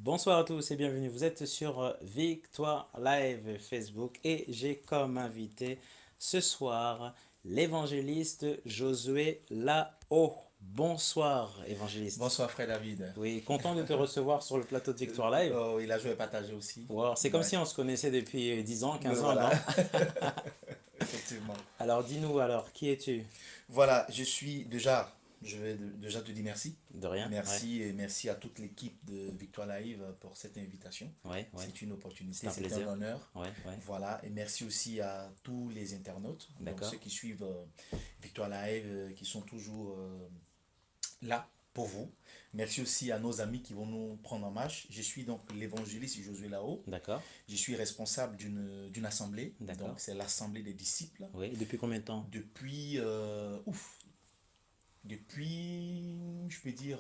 Bonsoir à tous et bienvenue. Vous êtes sur Victoire Live Facebook et j'ai comme invité ce soir l'évangéliste Josué Lao. Bonsoir évangéliste. Bonsoir frère David. Oui, content de te recevoir sur le plateau de Victoire Live. Oh, il a joué partagé aussi. Wow, c'est comme Ouais. si on se connaissait depuis 10 ans, 15 ans, Voilà. non? Effectivement. Alors dis-nous alors, qui es-tu? Voilà, je vais déjà te dire merci. De rien? Ouais, Merci et merci à toute l'équipe de Victoire Live pour cette invitation. ouais, ouais. C'est une C'est opportunité, un c'est un plaisir. honneur. Ouais, ouais. Voilà, et merci aussi à tous les internautes, donc D'accord. ceux qui suivent Victoire Live, qui sont toujours là pour vous. Merci aussi à nos amis qui vont nous prendre en marche. Je suis donc l'évangéliste Josué Lao. D'accord. Je suis responsable d'une assemblée, donc D'accord. c'est l'assemblée des disciples, Oui, et depuis combien de temps? depuis, je peux dire,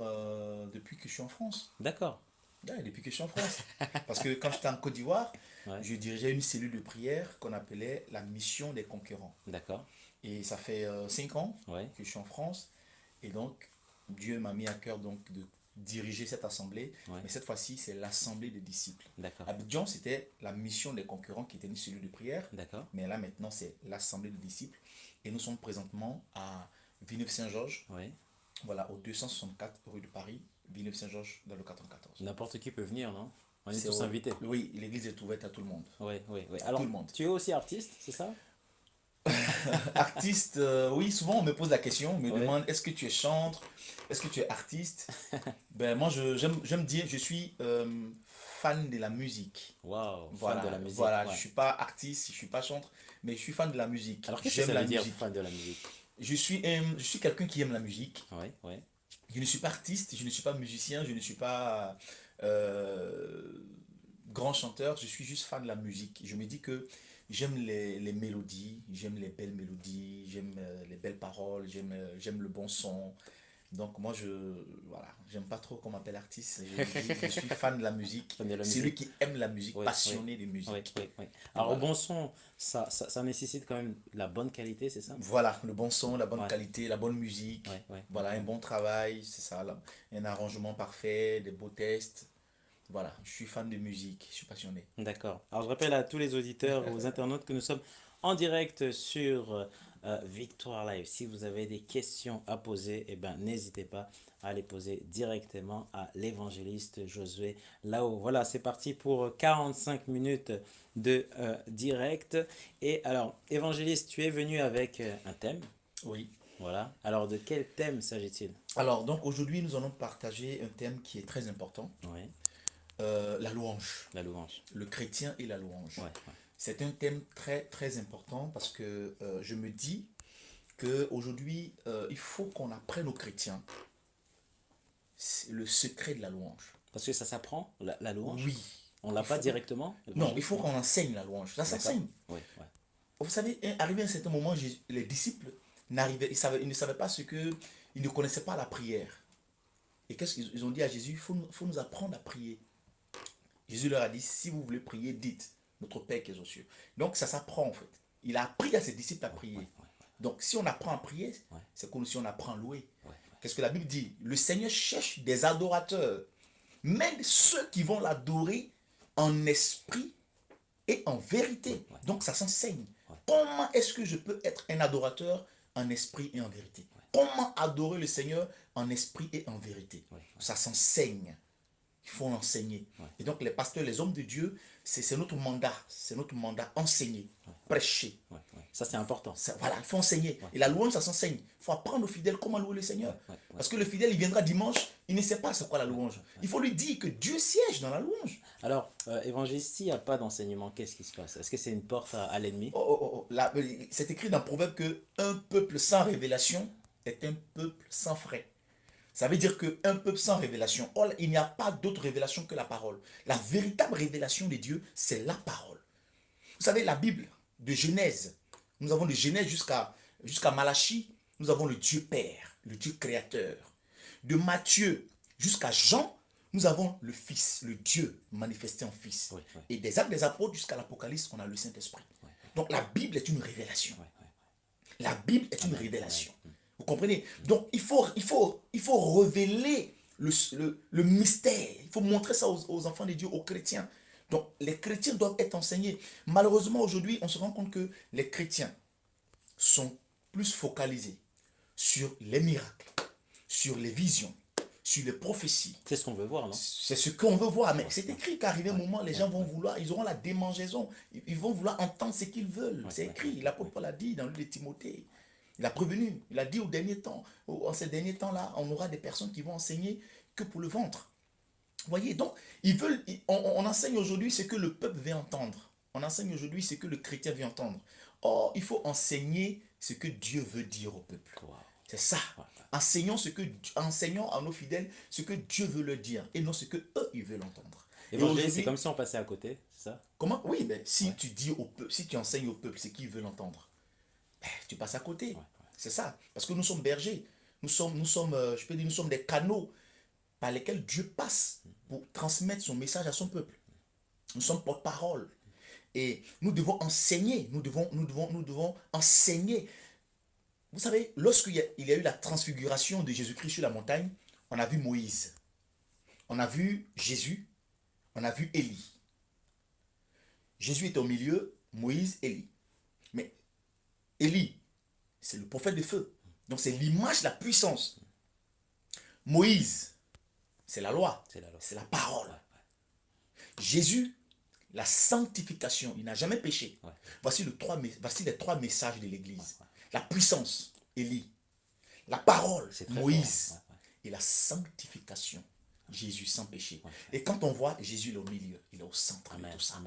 depuis que je suis en France. D'accord. Ouais, depuis que je suis en France. Parce que quand j'étais en Côte d'Ivoire, Ouais, je dirigeais une cellule de prière qu'on appelait la mission des concurrents. d'accord. Et ça fait 5 ans Ouais, que je suis en France. Et donc, Dieu m'a mis à cœur donc, de diriger cette assemblée. ouais, Mais cette fois-ci, c'est l'assemblée des disciples. d'accord. Abidjan, c'était la mission des concurrents qui était une cellule de prière. D'accord. Mais là, maintenant, c'est l'assemblée des disciples. Et nous sommes présentement à Villeneuve-Saint-Georges. Ouais. Voilà, au 264 rue de Paris. Villeneuve-Saint-Georges dans le 94. N'importe qui peut venir, non? On est C'est tous invités. Oui, l'église est ouverte à tout le monde. Oui, oui, oui. À tout Alors, le monde. tu es aussi artiste, c'est ça? Artiste, oui, souvent on me pose la question, on me Oui. demande est-ce que tu es chantre, est-ce que tu es artiste? Ben moi j'aime dire je suis fan de la musique. Waouh, fan de la Voilà, musique, voilà, je ouais. suis pas artiste, je suis pas chantre, mais je suis fan de la musique. Alors, qu'est-ce que J'aime ça la veut dire, musique. fan de la musique? Je suis quelqu'un qui aime la musique. Oui, oui, Je ne suis pas artiste, je ne suis pas musicien, je ne suis pas euh, grand chanteur, je suis juste fan de la musique. Je me dis que j'aime les mélodies, j'aime les belles mélodies, j'aime les belles paroles, j'aime le bon son. Donc moi, voilà, j'aime pas trop qu'on m'appelle artiste, je suis fan de la musique. fan de la C'est lui musique. qui aime la musique, Oui, oui, passionné de oui, musique. oui, oui. Alors, au Voilà. bon son, ça nécessite quand même la bonne qualité, c'est ça? Voilà, le bon son, la bonne Ouais, qualité, la bonne musique, ouais, ouais, ouais, voilà, un ouais. bon travail, c'est ça, un arrangement parfait, des beaux tests. Voilà, je suis fan de musique, je suis passionné. D'accord. Alors, je rappelle à tous les auditeurs, aux internautes que nous sommes en direct sur Victoire Live. Si vous avez des questions à poser, eh ben, n'hésitez pas à les poser directement à l'évangéliste Josué là-haut. Voilà, c'est parti pour 45 minutes de direct. Et alors, évangéliste, tu es venu avec un thème. Oui. Voilà. Alors, de quel thème s'agit-il? Alors, donc aujourd'hui, nous allons partager un thème qui est très important, Oui, la louange, la louange. le chrétien et la louange. Ouais, ouais. C'est un thème très, très important parce que je me dis qu'aujourd'hui, il faut qu'on apprenne aux chrétiens le secret de la louange. Parce que ça s'apprend, la louange. Oui, On l'a il pas faut, directement, non, il évangéliste, faut non? qu'on enseigne la louange. Ça D'accord. s'enseigne. Oui, ouais. Vous savez, arrivé à un certain moment, les disciples ils ne savaient pas ils ne connaissaient pas la prière. Et qu'est-ce qu'ils ils ont dit à Jésus? Faut nous apprendre à prier. Jésus leur a dit, si vous voulez prier, dites, notre Père qui est aux cieux. Donc ça s'apprend en fait. Il a appris à ses disciples à Ouais, prier. ouais, Donc si on apprend à prier, ouais, c'est comme si on apprend à louer. ouais, Qu'est-ce que la Bible dit? Le Seigneur cherche des adorateurs, même ceux qui vont l'adorer en esprit et en vérité. ouais, Donc ça s'enseigne. ouais, Comment est-ce que je peux être un adorateur en esprit et en vérité? Comment adorer le Seigneur en esprit et en vérité? ouais, Ça s'enseigne. Il faut l'enseigner. ouais, Et donc les pasteurs, les hommes de Dieu, c'est notre mandat, enseigner, prêcher. ouais, ouais. Ça, c'est important. Voilà, il faut enseigner. Ouais, Et la louange, ça s'enseigne. Il faut apprendre aux fidèles comment louer le Seigneur. ouais, ouais. Parce que le fidèle, il viendra dimanche, il ne sait pas c'est quoi la louange. Il faut lui dire que Dieu siège dans la louange. Alors, évangéliste, s'il n'y a pas d'enseignement, qu'est-ce qui se passe? Est-ce que c'est une porte à l'ennemi? Oh, oh, oh, oh. C'est écrit dans Proverbe que un peuple sans révélation est un peuple sans frais. Ça veut dire qu'un peuple sans révélation, oh, il n'y a pas d'autre révélation que la parole. La véritable révélation de Dieu, c'est la parole. Vous savez, la Bible, de Genèse, nous avons de Genèse jusqu'à Malachie, nous avons le Dieu Père, le Dieu Créateur. De Matthieu jusqu'à Jean, nous avons le Fils, le Dieu manifesté en Fils. Oui, oui, Et des Actes des Apôtres jusqu'à l'Apocalypse, on a le Saint-Esprit. oui, Donc la Bible est une révélation. oui, oui. La Bible est une Amen, amen. révélation. Vous comprenez? Donc il faut révéler le mystère. Il faut montrer ça aux enfants de Dieu, aux chrétiens. Donc, les chrétiens doivent être enseignés. Malheureusement, aujourd'hui, on se rend compte que les chrétiens sont plus focalisés sur les miracles, sur les visions, sur les prophéties. C'est ce qu'on veut voir, non? C'est ce qu'on veut voir. Mais c'est écrit qu'arrivé un moment, les gens vont vouloir, ils auront la démangeaison. Ils vont vouloir entendre ce qu'ils veulent. C'est écrit. L'apôtre Paul a dit dans le livre de Timothée. Il a prévenu. Il a dit au dernier temps, en ces derniers temps-là, on aura des personnes qui vont enseigner que pour le ventre. Vous voyez, donc, on enseigne aujourd'hui ce que le peuple veut entendre. On enseigne aujourd'hui ce que le chrétien veut entendre. Or, il faut enseigner ce que Dieu veut dire au peuple. Wow. C'est ça. Enseignons à nos fidèles ce que Dieu veut leur dire et non ce que eux ils veulent entendre. Évangile, c'est comme si on passait à côté, c'est ça? Comment? Oui, mais si tu dis au peuple, si tu enseignes au peuple ce qu'ils veulent entendre, tu passes à côté. C'est ça. Parce que nous sommes bergers. Nous sommes, je peux dire, nous sommes des canaux par lesquels Dieu passe pour transmettre son message à son peuple. Nous sommes porte-parole. Et nous devons enseigner. Nous devons enseigner. Vous savez, lorsqu'il y a eu la transfiguration de Jésus-Christ sur la montagne, on a vu Moïse, on a vu Jésus, on a vu Élie. Jésus est au milieu, Moïse, Élie. Mais Élie, c'est le prophète de feu. Donc c'est l'image, la puissance. Moïse, c'est la loi, c'est la parole. Jésus, la sanctification, il n'a jamais péché. Voici les trois messages de l'Église. La puissance, Élie. La parole, Moïse. Et la sanctification, Jésus sans péché. Et quand on voit Jésus, il est au milieu, il est au centre de tout ça.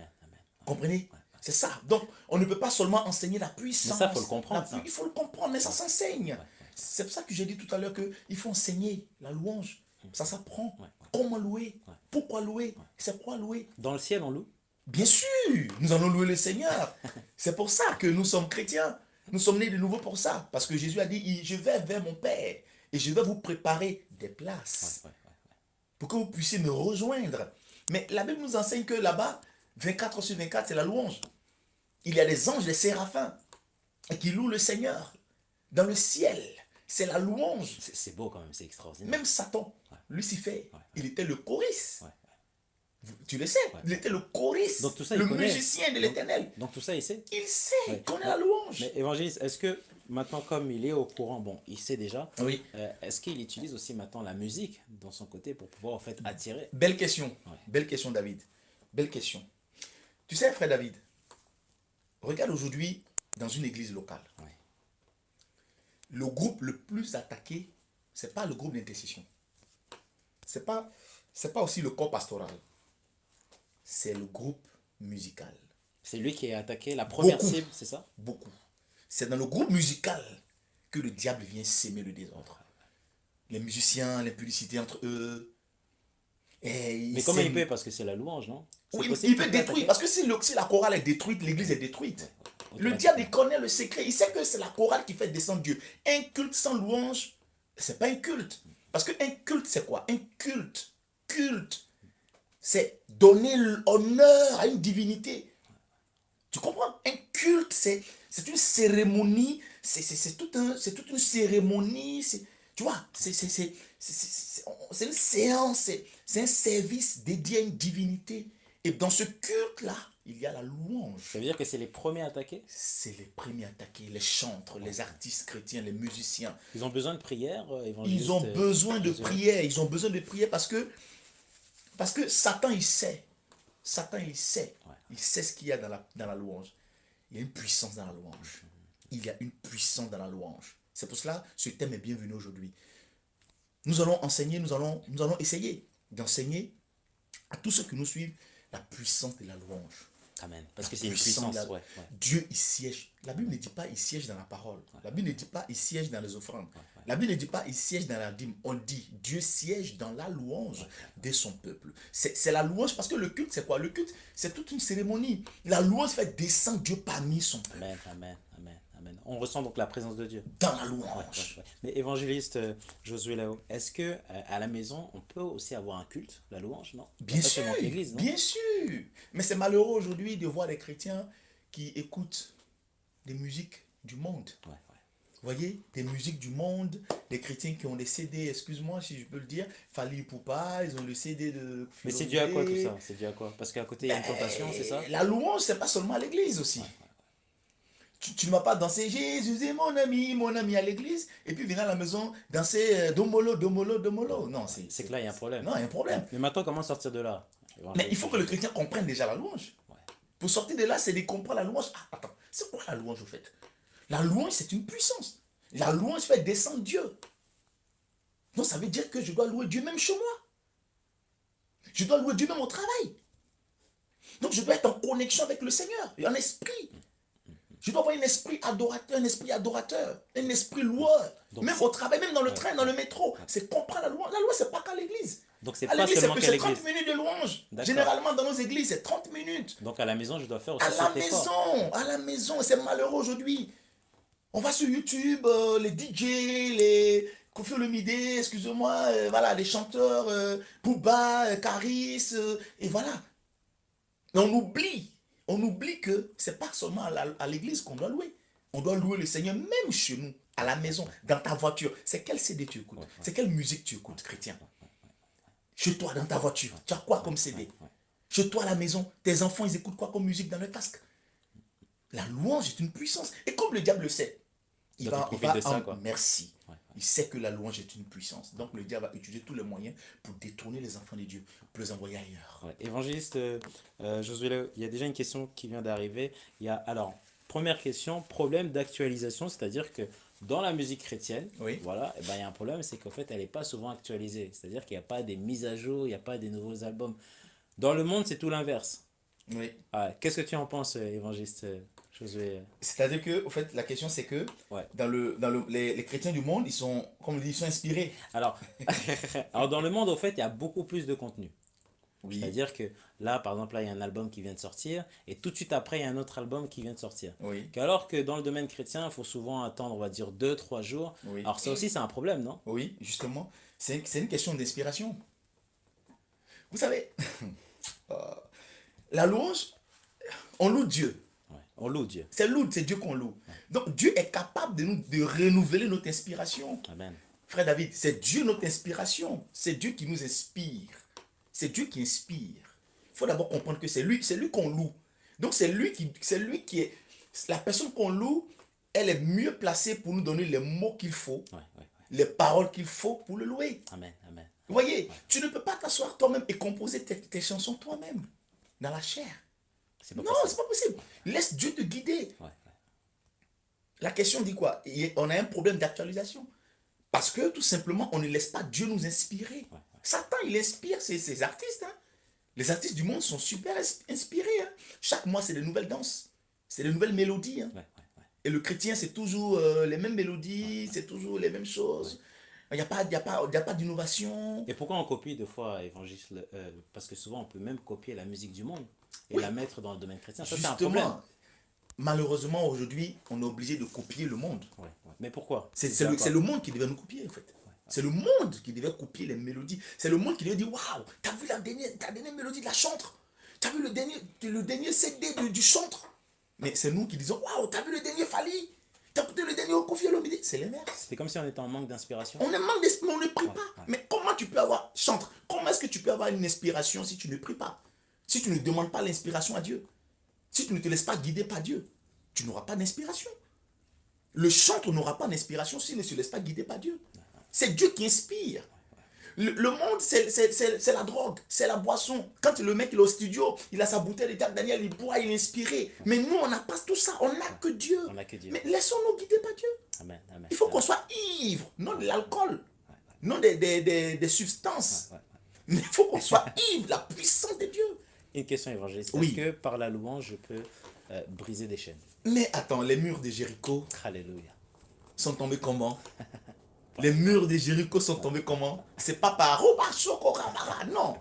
Comprenez? C'est ça. Donc, on ne peut pas seulement enseigner la puissance. Mais ça, il faut le comprendre. Il faut le comprendre, mais ça s'enseigne. C'est pour ça que j'ai dit tout à l'heure qu'il faut enseigner la louange. Ça s'apprend. Comment louer? Pourquoi louer? C'est quoi louer? Dans le ciel, on loue? Bien sûr, nous allons louer le Seigneur. C'est pour ça que nous sommes chrétiens. Nous sommes nés de nouveau pour ça. Parce que Jésus a dit, je vais vers mon Père et je vais vous préparer des places pour que vous puissiez me rejoindre. Mais la Bible nous enseigne que là-bas, 24/24, c'est la louange. Il y a des anges, des séraphins qui louent le Seigneur. Dans le ciel, c'est la louange. C'est beau quand même, c'est extraordinaire. Même Satan, Lucifer, il était le choriste. Tu le sais, il était le choriste, donc, tout ça, le musicien de l'Éternel. Donc tout ça, il sait? Il sait, il connaît la louange. Mais évangéliste, est-ce que maintenant, comme il est au courant, bon, il sait déjà, oui. Est-ce qu'il utilise aussi maintenant la musique dans son côté pour pouvoir en fait attirer? Belle question, belle question David, belle question. Tu sais frère David, regarde aujourd'hui dans une église locale, le groupe le plus attaqué, c'est pas le groupe d'intercession, c'est pas aussi le corps pastoral. C'est le groupe musical. C'est lui qui est attaqué, la première cible, c'est ça? Beaucoup. C'est dans le groupe musical que le diable vient s'aimer le désordre. Les musiciens, les publicités entre eux. Mais comment il peut? Parce que c'est la louange, non? Oui, il peut détruire. Parce que si la chorale est détruite, l'église est détruite. Le diable, il connaît le secret. Il sait que c'est la chorale qui fait descendre Dieu. Un culte sans louange, c'est pas un culte. Parce qu'un culte, c'est quoi? Un culte. C'est donner l'honneur à une divinité. Tu comprends? Un culte, c'est une cérémonie. C'est toute une cérémonie. Tu vois, c'est une séance. C'est un service dédié à une divinité. Et dans ce culte-là, il y a la louange. Ça veut dire que c'est les premiers attaqués? C'est les premiers attaqués, les chantres, les artistes chrétiens, les musiciens. Ils ont besoin de prière, ils ont besoin de prière. Ils ont besoin de prière parce que Satan, il sait. Il sait ce qu'il y a dans la louange. Il y a une puissance dans la louange. Il y a une puissance dans la louange. C'est pour cela ce thème est bienvenu aujourd'hui. Nous allons enseigner, nous allons essayer d'enseigner à tous ceux qui nous suivent la puissance de la louange. Amen. Parce que c'est une puissance. Dieu, il siège. La Bible ne dit pas il siège dans la parole. La Bible ne dit pas il siège dans les offrandes. La Bible ne dit pas il siège dans la dîme. On dit Dieu siège dans la louange de son peuple. C'est la louange parce que le culte, c'est quoi? Le culte, c'est toute une cérémonie. La louange fait descendre Dieu parmi son peuple. Amen. On ressent donc la présence de Dieu. Dans la louange. Mais évangéliste Josué Lao, est-ce que à la maison, on peut aussi avoir un culte, la louange, non? Bien sûr, bien sûr. Mais c'est malheureux aujourd'hui de voir des chrétiens qui écoutent des musiques du monde. Vous voyez, des musiques du monde, des chrétiens qui ont des CD, excuse-moi si je peux le dire, Fali Poupa, ils ont le CD de Mais c'est dû à quoi tout Philomé. ça? C'est dû à quoi? Parce qu'à côté, il y a Ben, une tentation, c'est ça? la louange, c'est pas seulement à l'église aussi. Tu ne vas pas danser Jésus est mon ami à l'église, et puis venir à la maison danser Domolo, Domolo, Domolo. Non, C'est que là, il y a un problème. non, il y a un problème. Mais maintenant, comment sortir de là? Mais il faut que le chrétien comprenne déjà la louange. Ouais. Pour sortir de là, c'est de comprendre la louange. Ah, attends, c'est quoi la louange au fait? La louange, c'est une puissance. La louange fait descendre Dieu. Donc ça veut dire que je dois louer Dieu même chez moi. Je dois louer Dieu même au travail. Donc je dois être en connexion avec le Seigneur, et en esprit. Je dois avoir un esprit adorateur, un esprit loueur. Donc, même au travail, même dans le train, dans le métro. C'est comprendre la louange. La louange, c'est pas qu'à l'église. donc c'est À pas l'église, seulement qu'à c'est l'église. 30 minutes de louange. D'accord. Généralement, dans nos églises, c'est 30 minutes. Donc à la maison, je dois faire aussi À la cet effort. maison, à la maison. C'est malheureux aujourd'hui. On va sur YouTube, les DJ, les Kofi Olomide, excusez-moi, voilà, les chanteurs, Booba, Karis, et voilà. Mais on oublie que c'est pas seulement à l'église qu'on doit louer. On doit louer le Seigneur même chez nous, à la maison, dans ta voiture. C'est quel CD tu écoutes? C'est quelle musique tu écoutes, chrétien? Chez toi, dans ta voiture, tu as quoi comme CD? Chez toi, à la maison, tes enfants, ils écoutent quoi comme musique dans le casque? La louange est une puissance. Et comme le diable le sait, il Donc, il va, profite de ça, quoi. merci. Ouais. Il sait que la louange est une puissance. Donc le diable va utiliser tous les moyens pour détourner les enfants de Dieu, pour les envoyer ailleurs. Ouais. Évangéliste Josué, il y a déjà une question qui vient d'arriver. Il y a, alors, première question, problème d'actualisation, c'est-à-dire que dans la musique chrétienne, Oui. voilà, eh ben, il y a un problème, c'est qu'en fait, elle n'est pas souvent actualisée. C'est-à-dire qu'il n'y a pas des mises à jour, il n'y a pas des nouveaux albums. Dans le monde, c'est tout l'inverse. Oui. Ah, qu'est-ce que tu en penses, évangéliste Josué? C'est-à-dire que, au fait, la question c'est que Ouais. les chrétiens du monde, ils sont, comme on dit, ils sont inspirés. Alors, alors, dans le monde, au fait, il y a beaucoup plus de contenu. Oui. C'est-à-dire que là, par exemple, là, il y a un album qui vient de sortir, et tout de suite après, il y a un autre album qui vient de sortir. Oui. Alors que dans le domaine chrétien, il faut souvent attendre, on va dire, 2, 3 jours. Oui. Alors ça aussi, c'est un problème, non? Oui, justement. C'est une question d'inspiration. Vous savez, euh, la louange, on loue Dieu. Ouais. On loue Dieu. C'est Dieu qu'on loue. Donc Dieu est capable de renouveler notre inspiration. Amen. Frère David, c'est Dieu notre inspiration. C'est Dieu qui nous inspire. C'est Dieu qui inspire. Il faut d'abord comprendre que c'est lui qu'on loue. Donc c'est lui qui est... La personne qu'on loue, elle est mieux placée pour nous donner les mots qu'il faut, Ouais, ouais, ouais. les paroles qu'il faut pour le louer. Amen, amen. Vous voyez, tu ne peux pas t'asseoir toi-même et composer tes chansons toi-même, dans la chair. C'est pas Non, possible. c'est pas possible. Laisse Dieu te guider. Ouais, ouais. La question dit quoi? On a un problème d'actualisation. Parce que tout simplement, on ne laisse pas Dieu nous inspirer. Ouais, ouais. Satan, il inspire ses artistes. Hein. Les artistes du monde sont super inspirés. Hein. Chaque mois, c'est de nouvelles danses. C'est de nouvelles mélodies. Hein. Ouais, ouais, ouais. Et le chrétien, c'est toujours les mêmes mélodies, c'est toujours les mêmes choses. Il n'y a pas d'innovation. Et pourquoi on copie deux fois, évangéliste parce que souvent, on peut même copier la musique du monde et Oui. la mettre dans le domaine chrétien. Ça, c'est un problème. Justement, malheureusement, aujourd'hui, on est obligé de copier le monde. Ouais, ouais. Mais pourquoi? C'est dû à quoi? le monde qui devait nous copier, en fait. C'est le monde qui devait copier les mélodies. C'est le monde qui devait dire, waouh, t'as vu la dernière mélodie de la chantre? T'as vu le dernier CD du chantre? Mais c'est nous qui disons, waouh, t'as vu le dernier Fali? T'as écouté le dernier Kofi Olomide? C'est l'inverse. C'était comme si on était en manque d'inspiration. On est manque d'esprit, on ne prie pas. ouais. Mais comment tu peux avoir, chantre, comment est-ce que tu peux avoir une inspiration si tu ne pries pas? Si tu ne demandes pas l'inspiration à Dieu? Si tu ne te laisses pas guider par Dieu, tu n'auras pas d'inspiration. Le chantre n'aura pas d'inspiration s'il ne se laisse pas guider par Dieu. C'est Dieu qui inspire. Le monde, c'est la drogue, c'est la boisson. Quand le mec il est au studio, il a sa bouteille de Jack Daniel, il boit, il est inspiré. Mais nous, on n'a pas tout ça, on n'a que Dieu. On n'a que Dieu. Mais laissons-nous guider par Dieu. Amen, amen. Il faut qu'on soit ivre, non de l'alcool, non des substances. Ouais, ouais. Mais il faut qu'on soit ivre, la puissance de Dieu. Une question évangéliste. Oui. Est-ce que par la louange, je peux briser des chaînes? Mais attends, les murs de Jéricho Alléluia. sont tombés comment? Les murs de Jéricho sont tombés comment? C'est pas par Robachokorabara, non.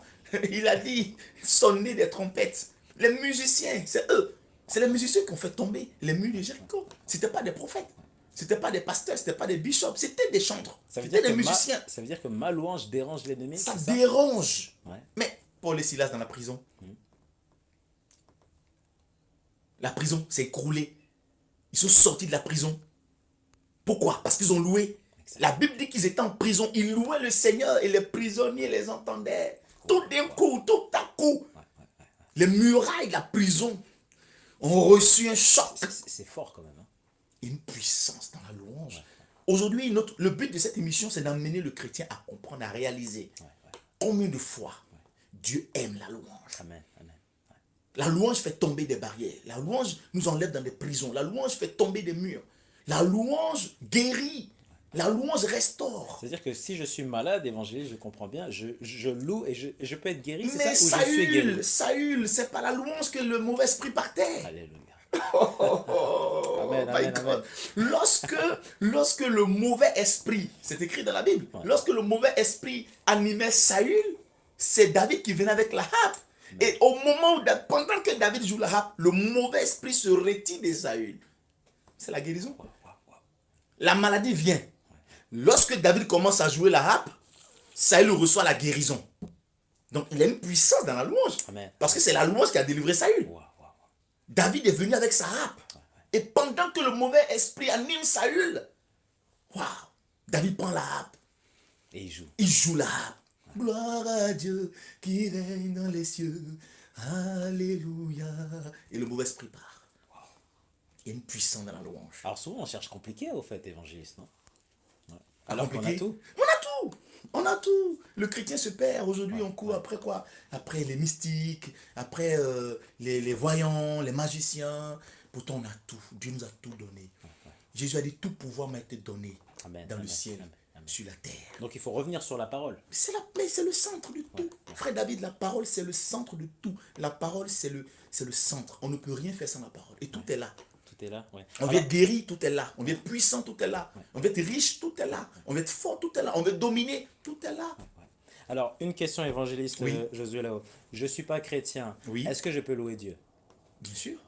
Il a dit sonner des trompettes. Les musiciens, c'est eux. C'est les musiciens qui ont fait tomber les murs de Jéricho. C'était pas des prophètes. C'était pas des pasteurs, c'était pas des bishops, c'était des chantres. Ça veut C'était dire des que musiciens. ça veut dire que ma louange dérange l'ennemi, Ça c'est ça? dérange. Ouais. Mais Paul et Silas dans la prison. La prison s'est écroulée. Ils sont sortis de la prison. Pourquoi? Parce qu'ils ont loué. Exactement. La Bible dit qu'ils étaient en prison. Ils louaient le Seigneur et les prisonniers les entendaient. Tout d'un coup, tout à coup, les murailles de la prison ont reçu un choc. C'est fort quand même. Hein. Une puissance dans la louange. Aujourd'hui, le but de cette émission, c'est d'amener le chrétien à comprendre, à réaliser combien de fois Dieu aime la louange. Amen. Amen. La louange fait tomber des barrières. La louange nous enlève dans des prisons. La louange fait tomber des murs. La louange guérit. La louange restaure. C'est-à-dire que si je suis malade, évangéliste, je comprends bien, je loue et je peux être guéri, c'est Mais ça? Ou je suis guéri? Saül, c'est pas la louange que le mauvais esprit partait. Alléluia. Oh, Amen, my amen, God. amen. Lorsque le mauvais esprit, c'est écrit dans la Bible, lorsque le mauvais esprit animait Saül, c'est David qui venait avec la harpe. Et au moment où, pendant que David joue la harpe, le mauvais esprit se retire de Saül. C'est la guérison. La maladie vient. Lorsque David commence à jouer la harpe, Saül reçoit la guérison. Donc il y a une puissance dans la louange. Amen. Parce que c'est la louange qui a délivré Saül. David est venu avec sa harpe. Et pendant que le mauvais esprit anime Saül, waouh, David prend la harpe. Et il joue. Il joue la harpe. Gloire à Dieu qui règne dans les cieux. Alléluia. Et le mauvais esprit part. Il y a une puissance dans la louange. Alors souvent on cherche compliqué au fait, évangéliste, non? Alors qu'on a Compliqué. tout. On a tout. On a tout. Le chrétien se perd. Aujourd'hui, on court après quoi? Après les mystiques, après les voyants, les magiciens. Pourtant, on a tout. Dieu nous a tout donné. Jésus a dit tout pouvoir m'a été donné Amen, dans le amen, ciel, amen, amen. sur la terre. Donc il faut revenir sur la parole. Mais c'est le centre de tout. Frère David, la parole, c'est le centre de tout. La parole, c'est le centre. On ne peut rien faire sans la parole. Et tout est là. Tout est là, ouais. On veut être guéri, tout est là. On veut être puissant, tout est là. On veut être riche, tout est là. On veut être fort, tout est là. On veut dominer, tout est là. Alors, une question évangéliste, Oui. Josué là-haut. Je ne suis pas chrétien. Oui. Est-ce que je peux louer Dieu? Bien sûr.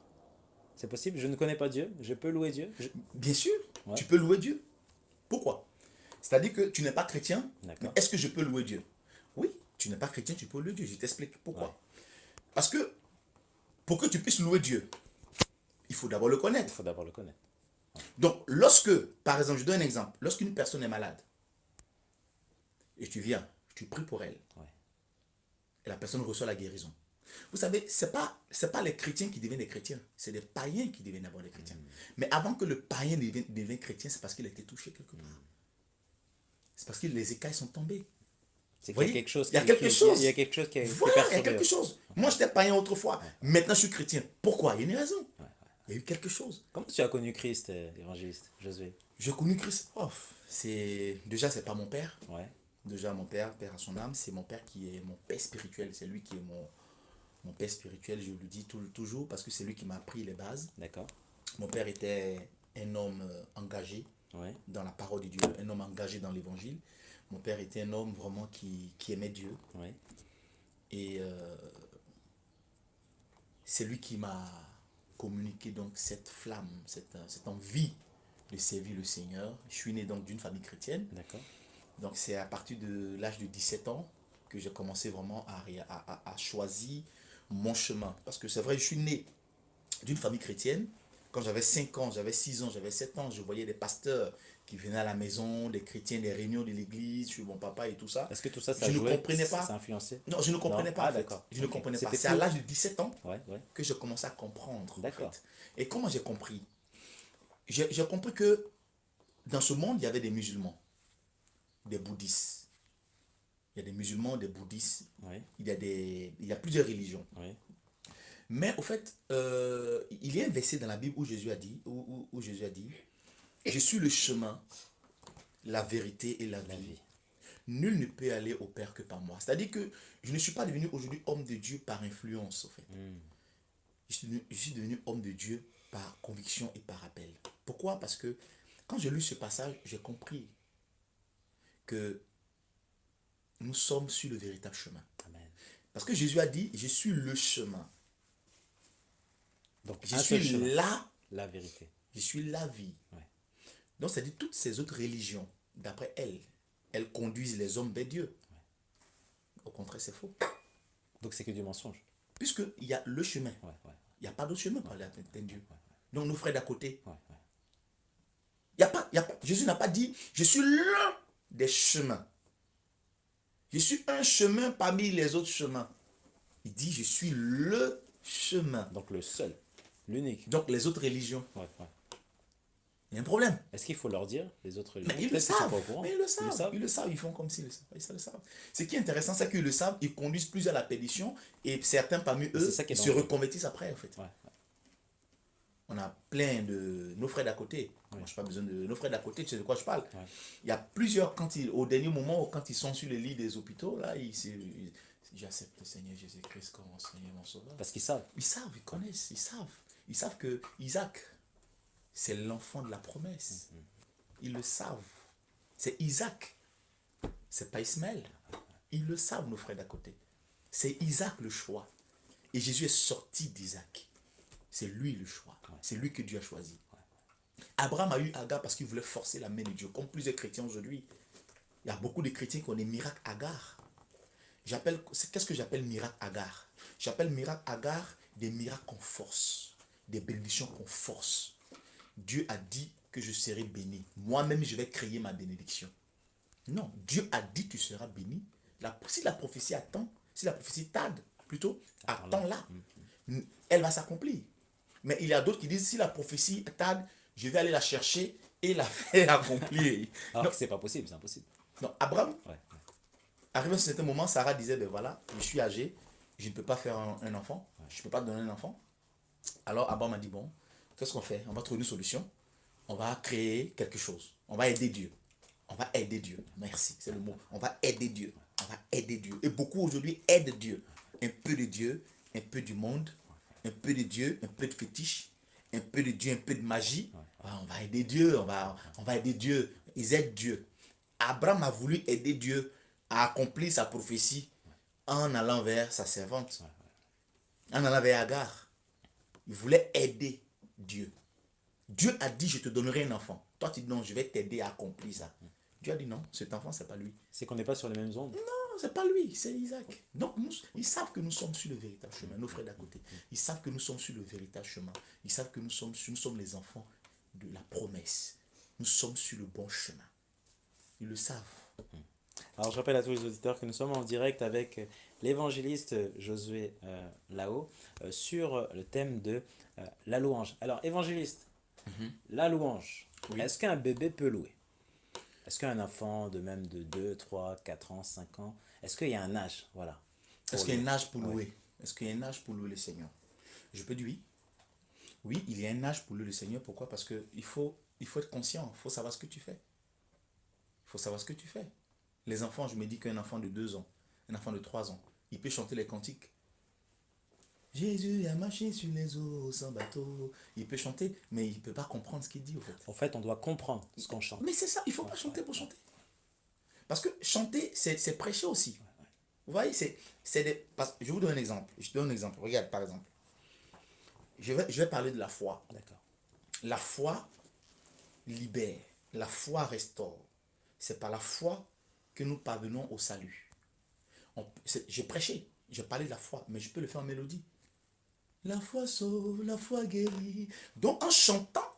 C'est possible? Je ne connais pas Dieu. Je peux louer Dieu? Bien sûr. Ouais. Tu peux louer Dieu. Pourquoi? C'est-à-dire que tu n'es pas chrétien. D'accord. Est-ce que je peux louer Dieu? Oui. Tu n'es pas chrétien, tu peux louer Dieu. Je t'explique pourquoi. Ouais. Parce que pour que tu puisses louer Dieu, il faut d'abord le Il connaître. faut d'abord le connaître. Donc, lorsque, par exemple, je donne un exemple. Lorsqu'une personne est malade, et tu viens, tu pries pour elle, Ouais. et la personne reçoit la guérison. Vous savez, c'est pas les chrétiens qui deviennent des chrétiens, c'est les païens qui deviennent d'abord des chrétiens. Mais avant que le païen devienne chrétien, c'est parce qu'il a été touché quelque part. C'est parce que les écailles sont tombées. C'est qu'il y Voyez, a quelque chose il y a quelque chose. Il y a quelque chose qui est Voilà, il y a perturbé. quelque chose. Moi, j'étais païen autrefois. Maintenant, je suis chrétien. Pourquoi? Il y a une raison. Il y a eu quelque chose. Comment tu as connu Christ, évangéliste, Josué? J'ai connu Christ. Oh, déjà, c'est pas mon père. Ouais. Déjà, mon père, père à son âme, c'est mon père qui est mon père spirituel. C'est lui qui est mon père spirituel, je le dis toujours, parce que c'est lui qui m'a appris les bases. D'accord. Mon père était un homme engagé Ouais. dans la parole de Dieu, un homme engagé dans l'évangile. Mon père était un homme vraiment qui aimait Dieu. Ouais. Et c'est lui qui m'a communiqué donc cette flamme, cette envie de servir le Seigneur. Je suis né donc d'une famille chrétienne. D'accord. Donc c'est à partir de l'âge de 17 ans que j'ai commencé vraiment à choisir mon chemin. Parce que c'est vrai, je suis né d'une famille chrétienne. Quand j'avais 5 ans, j'avais 6 ans, j'avais 7 ans, je voyais des pasteurs qui venaient à la maison, des chrétiens, des réunions de l'église, chez mon papa et tout ça. Est-ce que tout ça, ça Je ne jouait? comprenais pas. Ça a influencé? Non, je ne comprenais Non. pas. Ah, en fait. d'accord. Je ne Ok. comprenais pas. C'était C'est à tout. l'âge de 17 ans Ouais, ouais. que je commençais à comprendre. En D'accord. fait. Et comment j'ai compris? J'ai compris que dans ce monde, il y avait des musulmans, des bouddhistes. Il y a des musulmans, des bouddhistes. Ouais. Il y a plusieurs religions. Ouais. Mais au fait, il y a un verset dans la Bible où Jésus a dit, où Jésus a dit, je suis le chemin, la vérité et la La vie. vie. Nul ne peut aller au Père que par moi. C'est-à-dire que je ne suis pas devenu aujourd'hui homme de Dieu par influence, en fait. Je suis devenu homme de Dieu par conviction et par appel. Pourquoi? Parce que quand j'ai lu ce passage, j'ai compris que nous sommes sur le véritable chemin. Amen. Parce que Jésus a dit, je suis le chemin. Donc, Je un seul suis chemin. là, La vérité. je suis la vie. Ouais. Donc, c'est-à-dire toutes ces autres religions, d'après elles conduisent les hommes vers Dieu. Au contraire, c'est faux. Donc, c'est que du mensonge. Puisqu'il y a le chemin. Ouais, ouais. Il n'y a pas d'autre chemin pour aller atteindre Dieu. Donc, nos frères d'à côté, Ouais, ouais. Jésus n'a pas dit, je suis l'un des chemins. Je suis un chemin parmi les autres chemins. Il dit, je suis le chemin. Donc le seul, l'unique. Donc les autres religions, Ouais, ouais. il y a un problème. Est-ce qu'il faut leur dire, les autres religions? Mais ils le Peut-être qu'ils sont savent. pas au courant. Mais ils le savent. Ils font comme s'ils le savent. Ils le savent. Ce qui est intéressant, c'est qu'ils le savent. Ils conduisent plus à la perdition. Et certains parmi c'est eux ça qui est se dangereux. reconvertissent après, en fait. Ouais. On a plein de nos frères d'à côté. Moi, je n'ai pas besoin de nos frères d'à côté. Tu sais de quoi je parle. Ouais. Il y a plusieurs, au dernier moment, quand ils sont sur les lits des hôpitaux, là, j'accepte le Seigneur Jésus-Christ comme mon Seigneur, mon Sauveur. Parce qu'ils savent. Ils savent, ils connaissent, ils savent. Ils savent que Isaac, c'est l'enfant de la promesse. Ils le savent. C'est Isaac. C'est pas Ismaël. Ils le savent, nos frères d'à côté. C'est Isaac le choix. Et Jésus est sorti d'Isaac. C'est lui le choix. C'est lui que Dieu a choisi. Abraham a eu Agar parce qu'il voulait forcer la main de Dieu. Comme plusieurs chrétiens aujourd'hui. Il y a beaucoup de chrétiens qui ont des miracles Agar. Qu'est-ce que j'appelle miracle Agar? J'appelle miracle Agar des miracles qu'on force. Des bénédictions qu'on force. Dieu a dit que je serai béni. Moi-même, je vais créer ma bénédiction. Non, Dieu a dit tu seras béni. Si la prophétie attend, si la prophétie tarde, plutôt, attends là. Elle va s'accomplir. Mais il y a d'autres qui disent si la prophétie tarde, je vais aller la chercher et la faire accomplir. Alors que c'est pas possible, c'est impossible. Non, Abraham, Ouais. arrivé à un certain moment, Sarah disait, ben voilà, je suis âgé, je ne peux pas faire un enfant, je ne peux pas donner un enfant. Alors Abraham a dit, bon, qu'est-ce qu'on fait? On va trouver une solution. On va créer quelque chose. On va aider Dieu. On va aider Dieu. Merci, c'est le mot. On va aider Dieu. On va aider Dieu. Et beaucoup aujourd'hui aident Dieu. Un peu de Dieu, un peu du monde, un peu de Dieu, un peu de fétiche, un peu de Dieu, un peu de magie. Ah, on va aider Dieu, on va aider Dieu. Ils aident Dieu. Abraham a voulu aider Dieu à accomplir sa prophétie en allant vers sa servante, en allant vers Agar. Il voulait aider Dieu. Dieu a dit, je te donnerai un enfant. Toi, tu dis non, je vais t'aider à accomplir ça. Dieu a dit non, cet enfant, c'est pas lui. C'est qu'on n'est pas sur les mêmes ondes. Non, c'est pas lui, c'est Isaac. Donc, ils savent que nous sommes sur le véritable chemin, nos frères d'à côté. Ils savent que nous sommes sur le véritable chemin. Ils savent que nous sommes les enfants de la promesse. Nous sommes sur le bon chemin. Ils le savent. Alors je rappelle à tous les auditeurs que nous sommes en direct avec l'évangéliste Josué Lao sur le thème de la louange. Alors évangéliste, la louange, Oui. est-ce qu'un bébé peut louer? Est-ce qu'un enfant de même de 2, 3, 4 ans, 5 ans, est-ce qu'il y a un âge? Voilà. Est-ce qu'il y a un âge pour louer? Est-ce qu'il y a un âge pour louer le Seigneur? Je peux dire oui. Oui, il y a un âge pour louer le Seigneur. Pourquoi? Parce qu'il faut être conscient. Il faut savoir ce que tu fais. Il faut savoir ce que tu fais. Les enfants, je me dis qu'un enfant de 2 ans, un enfant de 3 ans, il peut chanter les cantiques. Jésus a marché sur les eaux sans bateau. Il peut chanter, mais il ne peut pas comprendre ce qu'il dit, au fait. En fait, on doit comprendre ce qu'on chante. Mais c'est ça, il ne faut pas chanter pour chanter. Parce que chanter, c'est prêcher aussi. Vous voyez, je vous donne un exemple. Je te donne un exemple. Regarde, par exemple. Je vais parler de la foi. D'accord. La foi libère. La foi restaure. C'est par la foi que nous parvenons au salut. J'ai prêché. J'ai parlé de la foi, mais je peux le faire en mélodie. La foi sauve, la foi guérit. Donc en chantant,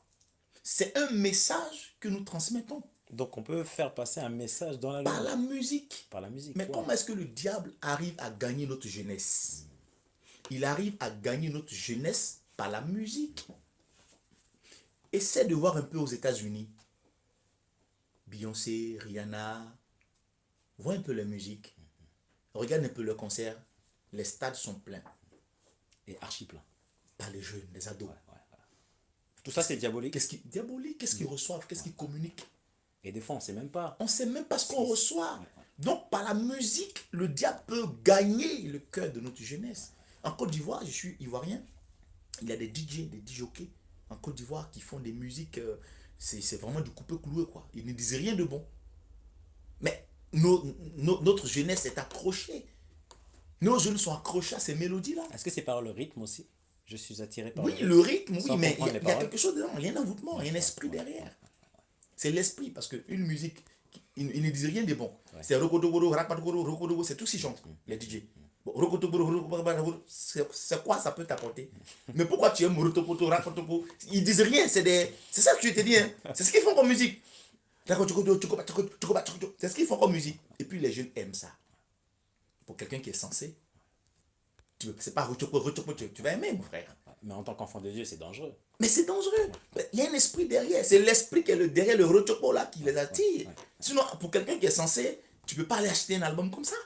c'est un message que nous transmettons. Donc on peut faire passer un message dans la Par louange. la musique. Par la musique. Mais wow. comment est-ce que le diable arrive à gagner notre jeunesse? Il arrive à gagner notre jeunesse par la musique. Essaie de voir un peu aux États-Unis. Beyoncé, Rihanna. Vois un peu la musique. Regarde un peu le concert. Les stades sont pleins. Et archi plein. Par les jeunes, les ados. Tout ça, c'est diabolique. Diabolique, qu'est-ce qu'ils reçoivent? Qu'est-ce qu'ils communiquent? Et des fois, on ne sait même pas. On ne sait même pas ce qu'on reçoit. Donc, par la musique, le diable peut gagner le cœur de notre jeunesse. En Côte d'Ivoire, je suis ivoirien. Il y a des DJ, des DJokés en Côte d'Ivoire qui font des musiques. C'est vraiment du coupé-cloué, quoi. Ils ne disent rien de bon. Mais notre jeunesse est accrochée. Nos jeunes sont accrochés à ces mélodies-là. Est-ce que c'est par le rythme aussi? Je suis attiré par Oui, le rythme. le rythme, Sans oui, mais comprendre les il y a paroles. quelque chose dedans. Il y a un envoûtement, il y a un esprit derrière. C'est l'esprit, parce qu'une musique, ils ne disent rien de bon. C'est rokodogodo, rakpadogodo, rokodogo, c'est tout ce qu'ils chantent, les DJ. C'est quoi ça peut t'apporter? Mais pourquoi tu aimes Rotopoto, Rakotopo? Ils disent rien, c'est ça que je te dis, hein. C'est ce qu'ils font comme musique. C'est ce qu'ils font comme musique. Et puis les jeunes aiment ça. Pour quelqu'un qui est censé, c'est pas Rotopo, tu vas aimer, mon frère. Mais en tant qu'enfant de Dieu, c'est dangereux. Mais c'est dangereux. Il y a un esprit derrière. C'est l'esprit qui est derrière le Rotopo là qui les attire. Sinon, pour quelqu'un qui est censé, tu peux pas aller acheter un album comme ça.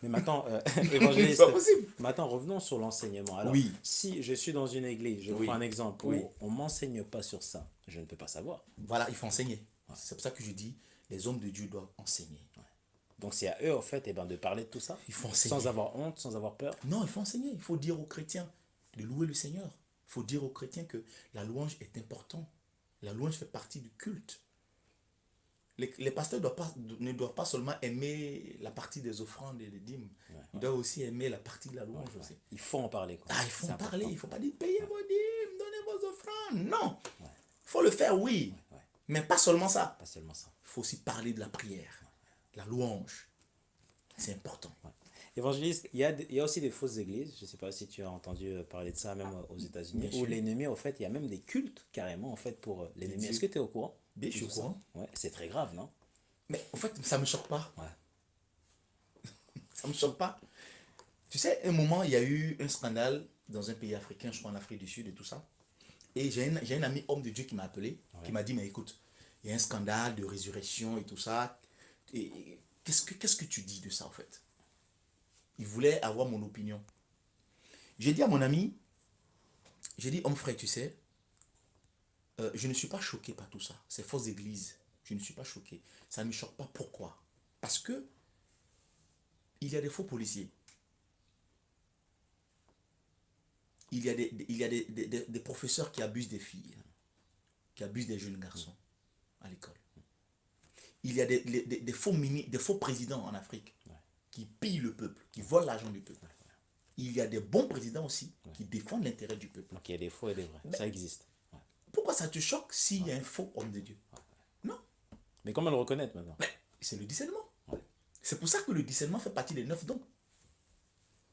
Mais maintenant, évangéliste, C'est pas possible. maintenant revenons sur l'enseignement. Alors, Oui. si je suis dans une église, je Oui. prends un exemple où Oui. on ne m'enseigne pas sur ça, je ne peux pas savoir. Voilà, il faut enseigner. C'est pour ça que je dis, les hommes de Dieu doivent enseigner. Donc c'est à eux, en fait, de parler de tout ça, Il faut enseigner. sans avoir honte, sans avoir peur. Non, il faut enseigner. Il faut dire aux chrétiens de louer le Seigneur. Il faut dire aux chrétiens que la louange est importante. La louange fait partie du culte. Les pasteurs ne doivent pas seulement aimer la partie des offrandes et des dîmes. Ils doivent aussi aimer la partie de la louange aussi. Il faut en parler. Quoi. Ah, il faut C'est en parler. important. Il ne faut pas dire payez vos dîmes, donnez vos offrandes. Non. Il faut le faire, oui. Mais pas seulement ça. Pas seulement ça. Il faut aussi parler de la prière, la louange. C'est important. Évangéliste, il y a aussi des fausses églises, je ne sais pas si tu as entendu parler de ça même aux États-Unis, où l'ennemi, en fait, il y a même des cultes carrément en fait pour l'ennemi. Est-ce que tu es au courant? Bien, je suis au courant. Ouais, c'est très grave, non? Mais en fait, ça ne me choque pas. Ouais. Ça ne me choque pas. Tu sais, un moment, il y a eu un scandale dans un pays africain, je crois en Afrique du Sud et tout ça. Et j'ai un ami homme de Dieu qui m'a appelé, qui m'a dit, mais écoute, il y a un scandale de résurrection et tout ça. Et qu'est-ce que tu dis de ça en fait? Il voulait avoir mon opinion. J'ai dit à mon ami, j'ai dit, homme frère, tu sais, je ne suis pas choqué par tout ça. Ces fausses églises, je ne suis pas choqué. Ça ne me choque pas. Pourquoi? Parce que il y a des faux policiers. Il y a des professeurs qui abusent des filles, qui abusent des jeunes garçons à l'école. Il y a des faux présidents en Afrique qui pillent le peuple, qui volent l'argent du peuple. Il y a des bons présidents aussi qui défendent l'intérêt du peuple. Donc il y a des faux et des vrais, ça existe. Pourquoi ça te choque s'il y a un faux homme de Dieu? Non. Mais comment le reconnaître maintenant? C'est le discernement. C'est pour ça que le discernement fait partie des 9 dons.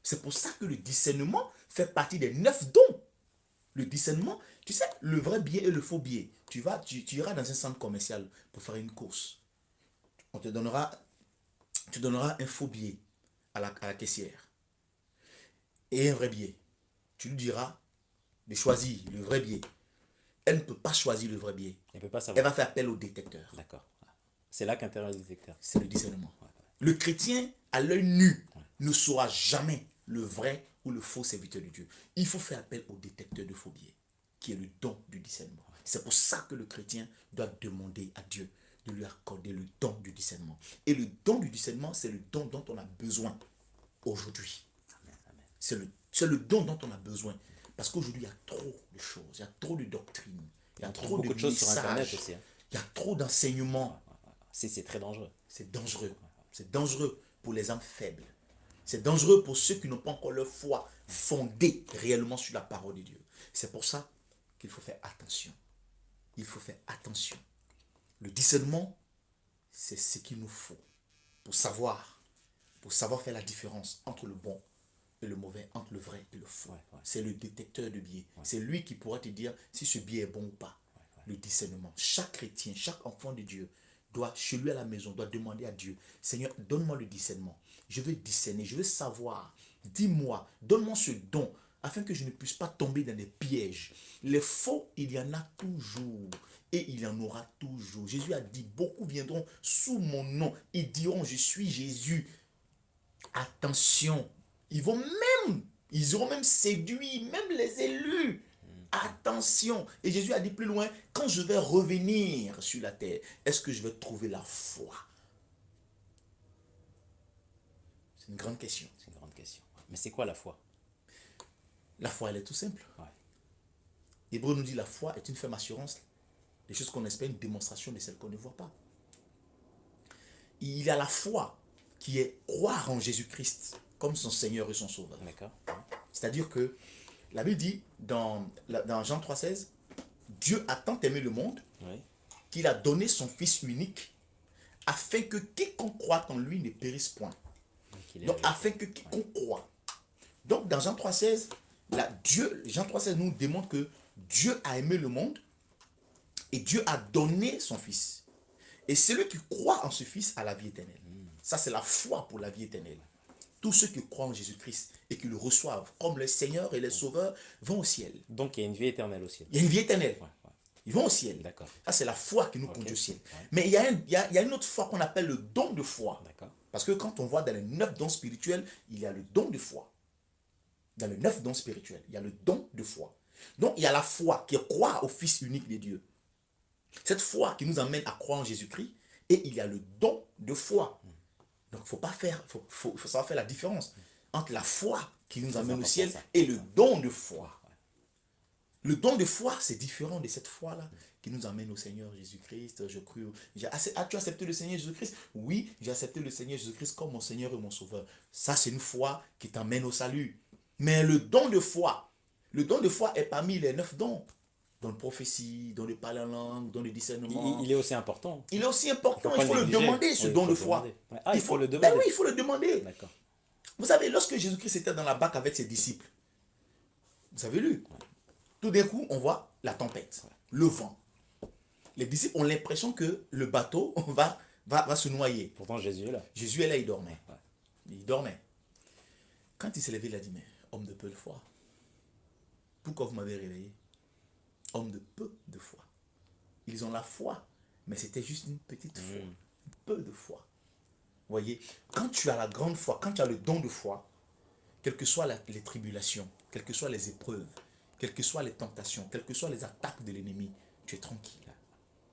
C'est pour ça que le discernement fait partie des 9 dons. Le discernement, tu sais, le vrai billet et le faux billet. Tu iras dans un centre commercial pour faire une course. Tu donneras un faux billet à la caissière et un vrai billet. Tu lui diras de choisir le vrai billet. Elle ne peut pas choisir le vrai billet. Elle peut pas savoir. Elle va faire appel au détecteur. D'accord. C'est là qu'intervient le détecteur. C'est le discernement. Le chrétien, à l'œil nu, ne saura jamais le vrai ou le faux serviteur de Dieu. Il faut faire appel au détecteur de faux billets, qui est le don du discernement. C'est pour ça que le chrétien doit demander à Dieu de lui accorder le don du discernement. Et le don du discernement, c'est le don dont on a besoin aujourd'hui. C'est le don dont on a besoin. Parce qu'aujourd'hui, il y a trop de choses, il y a trop de doctrines, il y a trop de choses sur Internet messages, aussi. il y a trop d'enseignements. C'est très dangereux. C'est dangereux. C'est dangereux pour les âmes faibles. C'est dangereux pour ceux qui n'ont pas encore leur foi fondée réellement sur la parole de Dieu. C'est pour ça qu'il faut faire attention. Il faut faire attention. Le discernement, c'est ce qu'il nous faut pour savoir faire la différence entre le bon et le mauvais, entre le vrai et le faux. C'est le détecteur de billets. C'est lui qui pourra te dire si ce billet est bon ou pas. Le discernement. Chaque chrétien, chaque enfant de Dieu doit, chez lui à la maison, doit demander à Dieu, Seigneur, donne-moi le discernement. Je veux discerner, je veux savoir. Dis-moi, donne-moi ce don, afin que je ne puisse pas tomber dans des pièges. Les faux, il y en a toujours. Et il y en aura toujours. Jésus a dit, beaucoup viendront sous mon nom. Ils diront, je suis Jésus. Attention, ils auront même séduit, même les élus. Attention. Et Jésus a dit plus loin, quand je vais revenir sur la terre, est-ce que je vais trouver la foi? C'est une grande question. C'est une grande question. Mais c'est quoi la foi? La foi, elle est tout simple. Hébreu nous dit, la foi est une ferme assurance des choses qu'on espère, une démonstration de celles qu'on ne voit pas. Il y a la foi qui est croire en Jésus-Christ comme son Seigneur et son Sauveur. D'accord. C'est-à-dire que la Bible dit dans Jean 3,16, Dieu a tant aimé le monde qu'il a donné son Fils unique afin que quiconque croit en lui ne périsse point. qu'il est Donc, avec afin toi. que quiconque croit. Donc, dans Jean 3,16, Jean 3,16 nous démontre que Dieu a aimé le monde et Dieu a donné son Fils. Et celui qui croit en ce Fils a la vie éternelle. Ça, c'est la foi pour la vie éternelle. Tous ceux qui croient en Jésus-Christ et qui le reçoivent comme le Seigneur et le Sauveur vont au ciel. Donc il y a une vie éternelle au ciel. Il y a une vie éternelle. Ouais, ouais. Ils vont au ciel. D'accord. Ça, c'est la foi qui nous Ok. conduit au ciel. Ouais. Mais il y a une autre foi qu'on appelle le don de foi. D'accord. Parce que quand on voit dans les 9 dons spirituels, il y a le don de foi. Dans les 9 dons spirituels, il y a le don de foi. Donc, il y a la foi qui croit au Fils unique de Dieu. Cette foi qui nous amène à croire en Jésus-Christ. Et il y a le don de foi. Donc, il faut savoir faire la différence entre la foi qui nous amène au ciel et le don de foi. Le don de foi, c'est différent de cette foi-là qui nous amène au Seigneur Jésus-Christ. Je crois. As-tu accepté le Seigneur Jésus-Christ? Oui, j'ai accepté le Seigneur Jésus-Christ comme mon Seigneur et mon Sauveur. Ça, c'est une foi qui t'amène au salut. Mais le don de foi est parmi les 9 dons. Dans le prophétie, dans le parler en langue, dans le discernement. Il est aussi important. Il est aussi important. Il Il faut le demander, ce don de foi. Ouais. Ah, il faut le demander. Ben oui, il faut le demander. D'accord. Vous savez, lorsque Jésus-Christ était dans la barque avec ses disciples, vous avez lu, tout d'un coup, on voit la tempête, le vent. Les disciples ont l'impression que le bateau va se noyer. Pourtant, Jésus est là. Jésus est là, il dormait. Il dormait. Quand il s'est levé, il a dit, mais homme de peu de foi, pourquoi vous m'avez réveillé? Homme de peu de foi. Ils ont la foi, mais c'était juste une petite foi. Peu de foi. Vous voyez, quand tu as la grande foi, quand tu as le don de foi, quelles que soient les tribulations, quelles que soient les épreuves, quelles que soient les tentations, quelles que soient les attaques de l'ennemi, tu es tranquille.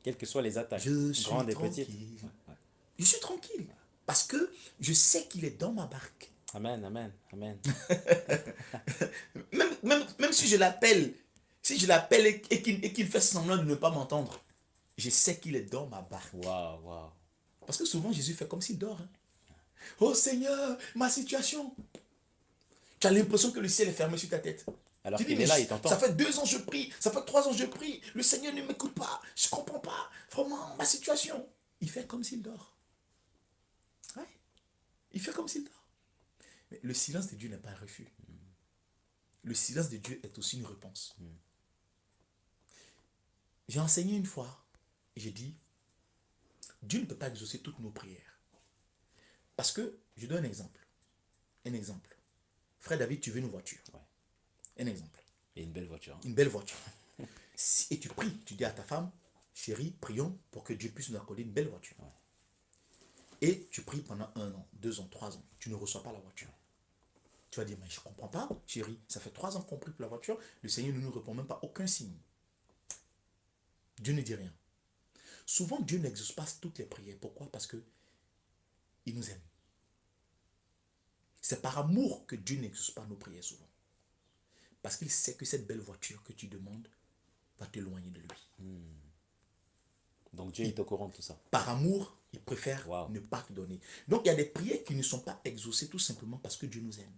Quelles que soient les attaques, Je suis grandes et tranquille. petites. Ouais. Je suis tranquille. Parce que je sais qu'il est dans ma barque. Amen, amen, amen. Même si je l'appelle, et qu'il fait semblant de ne pas m'entendre, je sais qu'il est dans ma barque. Waouh, waouh. Parce que souvent Jésus fait comme s'il dort. Hein. Oh Seigneur, ma situation. Tu as l'impression que le ciel est fermé sur ta tête. Alors Tu qu'il dis, est là, il t'entend. ça fait 2 ans je prie, ça fait 3 ans je prie, le Seigneur ne m'écoute pas, je ne comprends pas vraiment ma situation. Il fait comme s'il dort. Ouais. Il fait comme s'il dort. Mais le silence de Dieu n'est pas un refus. Le silence de Dieu est aussi une réponse. J'ai enseigné une fois, et j'ai dit, Dieu ne peut pas exaucer toutes nos prières. Parce que, je donne un exemple. Un exemple. Frère David, tu veux une voiture. Ouais. Un exemple. Et une belle voiture. Une belle voiture. Et tu pries, tu dis à ta femme, chérie, prions pour que Dieu puisse nous accorder une belle voiture. Ouais. Et tu pries pendant 1 an, 2 ans, 3 ans. Tu ne reçois pas la voiture. Tu vas dire, mais je ne comprends pas, chérie. Ça fait 3 ans qu'on prie pour la voiture. Le Seigneur ne nous répond même pas aucun signe. Dieu ne dit rien. Souvent, Dieu n'exauce pas toutes les prières. Pourquoi? Parce que il nous aime. C'est par amour que Dieu n'exauce pas nos prières souvent. Parce qu'il sait que cette belle voiture que tu demandes va t'éloigner de lui. Donc Dieu est au courant de tout ça. Par amour, il préfère ne pas te donner. Donc il y a des prières qui ne sont pas exaucées tout simplement parce que Dieu nous aime.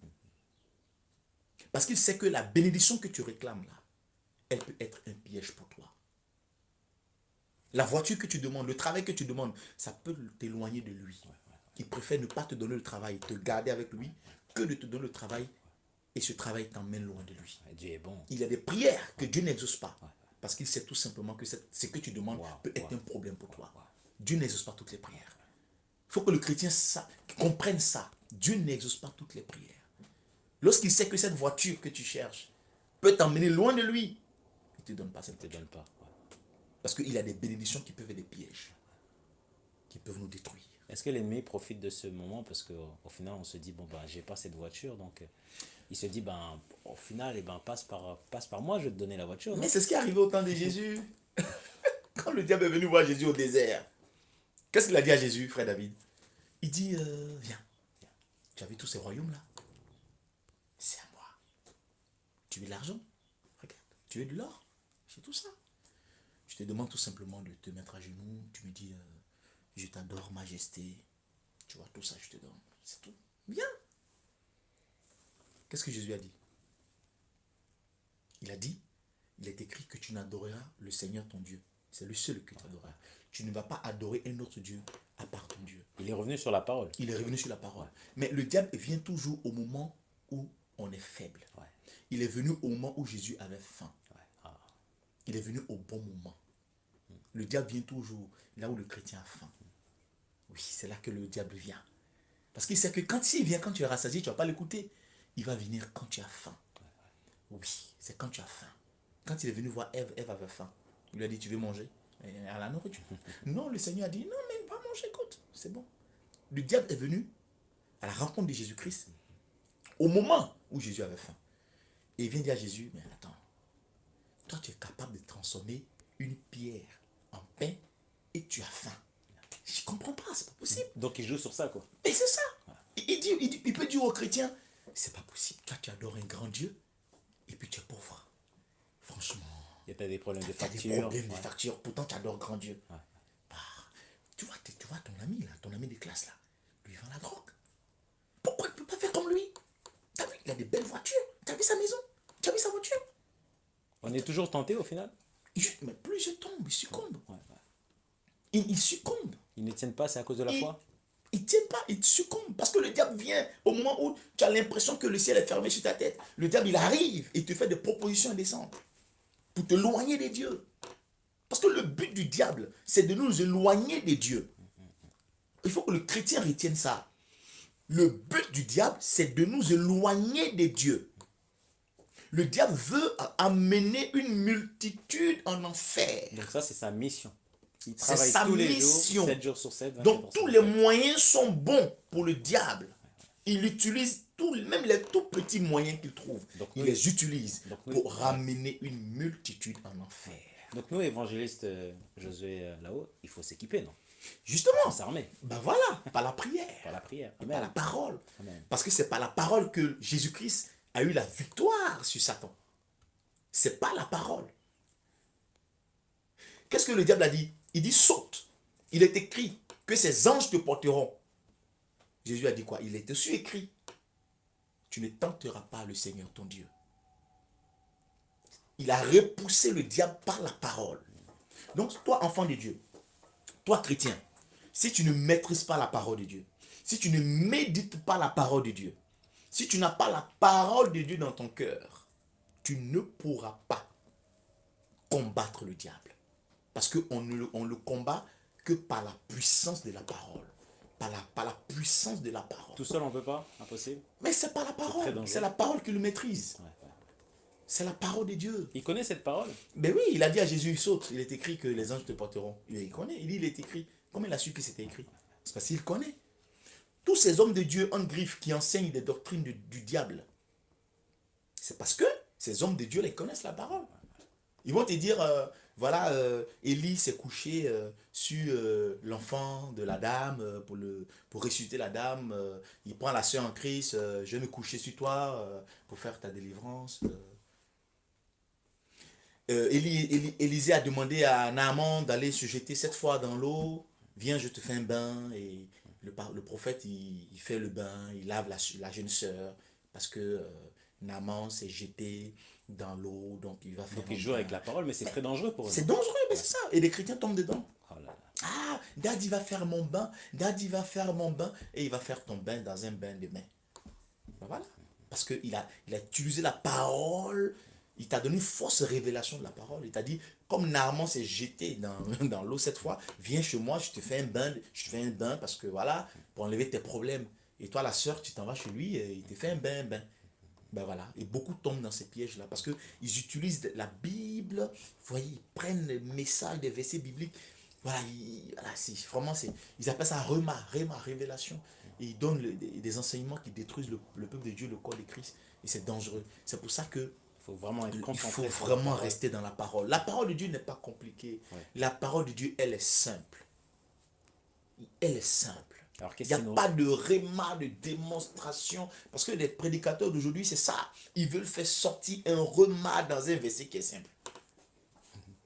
Parce qu'il sait que la bénédiction que tu réclames là, elle peut être un piège pour toi. La voiture que tu demandes, le travail que tu demandes, ça peut t'éloigner de lui. Il préfère ne pas te donner le travail, te garder avec lui, que de te donner le travail et ce travail t'emmène loin de lui. Dieu est bon. Il y a des prières que Dieu n'exauce pas parce qu'il sait tout simplement que ce que tu demandes peut être un problème pour toi. Dieu n'exauce pas toutes les prières. Il faut que le chrétien comprenne ça. Dieu n'exauce pas toutes les prières. Lorsqu'il sait que cette voiture que tu cherches peut t'emmener loin de lui, il ne te donne pas cette voiture. Il te donne pas. Parce qu'il y a des bénédictions qui peuvent être des pièges, qui peuvent nous détruire. Est-ce que l'ennemi profite de ce moment parce qu'au final on se dit bon ben j'ai pas cette voiture donc il se dit ben au final passe par moi, je vais te donner la voiture. Mais c'est ce qui est arrivé au temps de Jésus. Quand le diable est venu voir Jésus au désert, qu'est-ce qu'il a dit à Jésus, frère David? Il dit viens, tu as vu tous ces royaumes là? C'est à moi. Tu veux de l'argent? Regarde, tu veux de l'or? C'est tout ça. Je te demande tout simplement de te mettre à genoux. Tu me dis, je t'adore, majesté. Tu vois, tout ça, je te donne. C'est tout. Viens. Qu'est-ce que Jésus a dit? Il a dit, il est écrit que tu n'adoreras le Seigneur ton Dieu C'est le seul que tu adoreras. Tu ne vas pas adorer un autre Dieu à part ton Dieu. Il est revenu sur la parole. Il est revenu sur la parole. Mais le diable vient toujours au moment où on est faible. Ouais. Il est venu au moment où Jésus avait faim. Ouais. Ah. Il est venu au bon moment. Le diable vient toujours là où le chrétien a faim. Oui, c'est là que le diable vient. Parce qu'il sait que quand il vient, quand tu es rassasié, tu ne vas pas l'écouter. Il va venir quand tu as faim. Oui, c'est quand tu as faim. Quand il est venu voir Ève, Ève avait faim. Il lui a dit, tu veux manger à la nourriture. Non, le Seigneur a dit, non, mais va manger, écoute, c'est bon. Le diable est venu à la rencontre de Jésus-Christ au moment où Jésus avait faim. Et il vient dire à Jésus, mais attends, toi tu es capable de transformer une pierre en pain et tu as faim. Je ne comprends pas, c'est pas possible. Donc il joue sur ça, quoi. Et c'est ça. Il peut dire aux chrétiens, c'est pas possible. Toi tu adores un grand Dieu et puis tu es pauvre. Franchement. Il y a des problèmes de Tu as des facture. problèmes de facture. Pourtant tu adores grand Dieu. Ouais. Bah, tu vois ton ami là, ton ami de classe là, lui il vend la drogue. Pourquoi tu ne peux pas faire comme lui? Tu as vu, il a des belles voitures. Tu as vu sa maison? Tu as vu sa voiture? On est toujours tenté au final. Mais plus je tombe, il succombe. Ouais. Il succombe. Ils ne tiennent pas, c'est à cause de la foi. Il ne tient pas, il succombe. Parce que le diable vient au moment où tu as l'impression que le ciel est fermé sur ta tête. Le diable, il arrive et te fait des propositions indécentes pour te éloigner des dieux. Parce que le but du diable, c'est de nous éloigner des dieux. Il faut que le chrétien retienne ça. Le but du diable, c'est de nous éloigner des dieux. Le diable veut amener une multitude en enfer. Donc ça, c'est sa mission. Il C'est travaille sa tous les mission. jours, 7 jours sur 7. Donc tous les moyens sont bons pour le diable. Il utilise même les tout petits moyens qu'il trouve. Donc, il nous, les utilise donc, nous, pour ramener une multitude en enfer. Donc nous, évangélistes Josué là-haut, il faut s'équiper, non? Justement. Il faut s'armer. Ben voilà, par la prière. Par la prière. Par la parole. Amen. Parce que c'est par la parole que Jésus-Christ a eu la victoire sur Satan. C'est pas la parole. Qu'est-ce que le diable a dit? Il dit saute. Il est écrit que ses anges te porteront. Jésus a dit quoi? Il est dessus écrit. Tu ne tenteras pas le Seigneur ton Dieu. Il a repoussé le diable par la parole. Donc toi, enfant de Dieu, toi, chrétien, si tu ne maîtrises pas la parole de Dieu, si tu ne médites pas la parole de Dieu, si tu n'as pas la parole de Dieu dans ton cœur, tu ne pourras pas combattre le diable. Parce qu'on le combat que par la puissance de la parole. Par la puissance de la parole. Tout seul, on ne peut pas? Impossible? Mais c'est pas la parole. C'est la parole qui le maîtrise. Ouais. C'est la parole de Dieu. Il connaît cette parole? Mais oui, il a dit à Jésus, saute. Il est écrit que les anges te porteront. Il connaît. Il dit, il est écrit. Comment il a su que c'était écrit? C'est parce qu'il connaît. Tous ces hommes de Dieu en griffe qui enseignent des doctrines du diable, c'est parce que ces hommes de Dieu les connaissent la parole. Ils vont te dire, voilà, Élie s'est couché sur l'enfant de la dame pour ressusciter la dame. Il prend la sœur en Christ, je vais me coucher sur toi pour faire ta délivrance. Élisée a demandé à Naaman d'aller se jeter 7 fois dans l'eau. Viens, je te fais un bain. Et le prophète, il fait le bain, il lave la jeune sœur parce que Naaman s'est jeté dans l'eau, donc il va faire. Donc il joue avec la parole, mais c'est très dangereux pour eux. C'est dangereux, mais c'est ça. Et les chrétiens tombent dedans. Oh là là. Ah, Daddy va faire mon bain, Daddy va faire mon bain, et il va faire ton bain dans un bain de main. Ben voilà. Parce qu'il a utilisé la parole, il t'a donné une fausse révélation de la parole. Il t'a dit, comme Naaman s'est jeté dans l'eau cette fois, viens chez moi, je te fais un bain parce que voilà, pour enlever tes problèmes. Et toi, la sœur, tu t'en vas chez lui, et il te fait un bain. Ben voilà, et beaucoup tombent dans ces pièges-là parce qu'ils utilisent la Bible, vous voyez, ils prennent les messages des versets bibliques, voilà, ils appellent ça révélation, et ils donnent des enseignements qui détruisent le peuple de Dieu, le corps de Christ, et c'est dangereux. C'est pour ça que faut vraiment être concentré. Il faut vraiment rester dans la parole. La parole de Dieu n'est pas compliquée. Ouais. La parole de Dieu, elle est simple. Elle est simple. Alors, il n'y a pas de réma, de démonstration. Parce que les prédicateurs d'aujourd'hui, c'est ça. Ils veulent faire sortir un réma dans un verset qui est simple.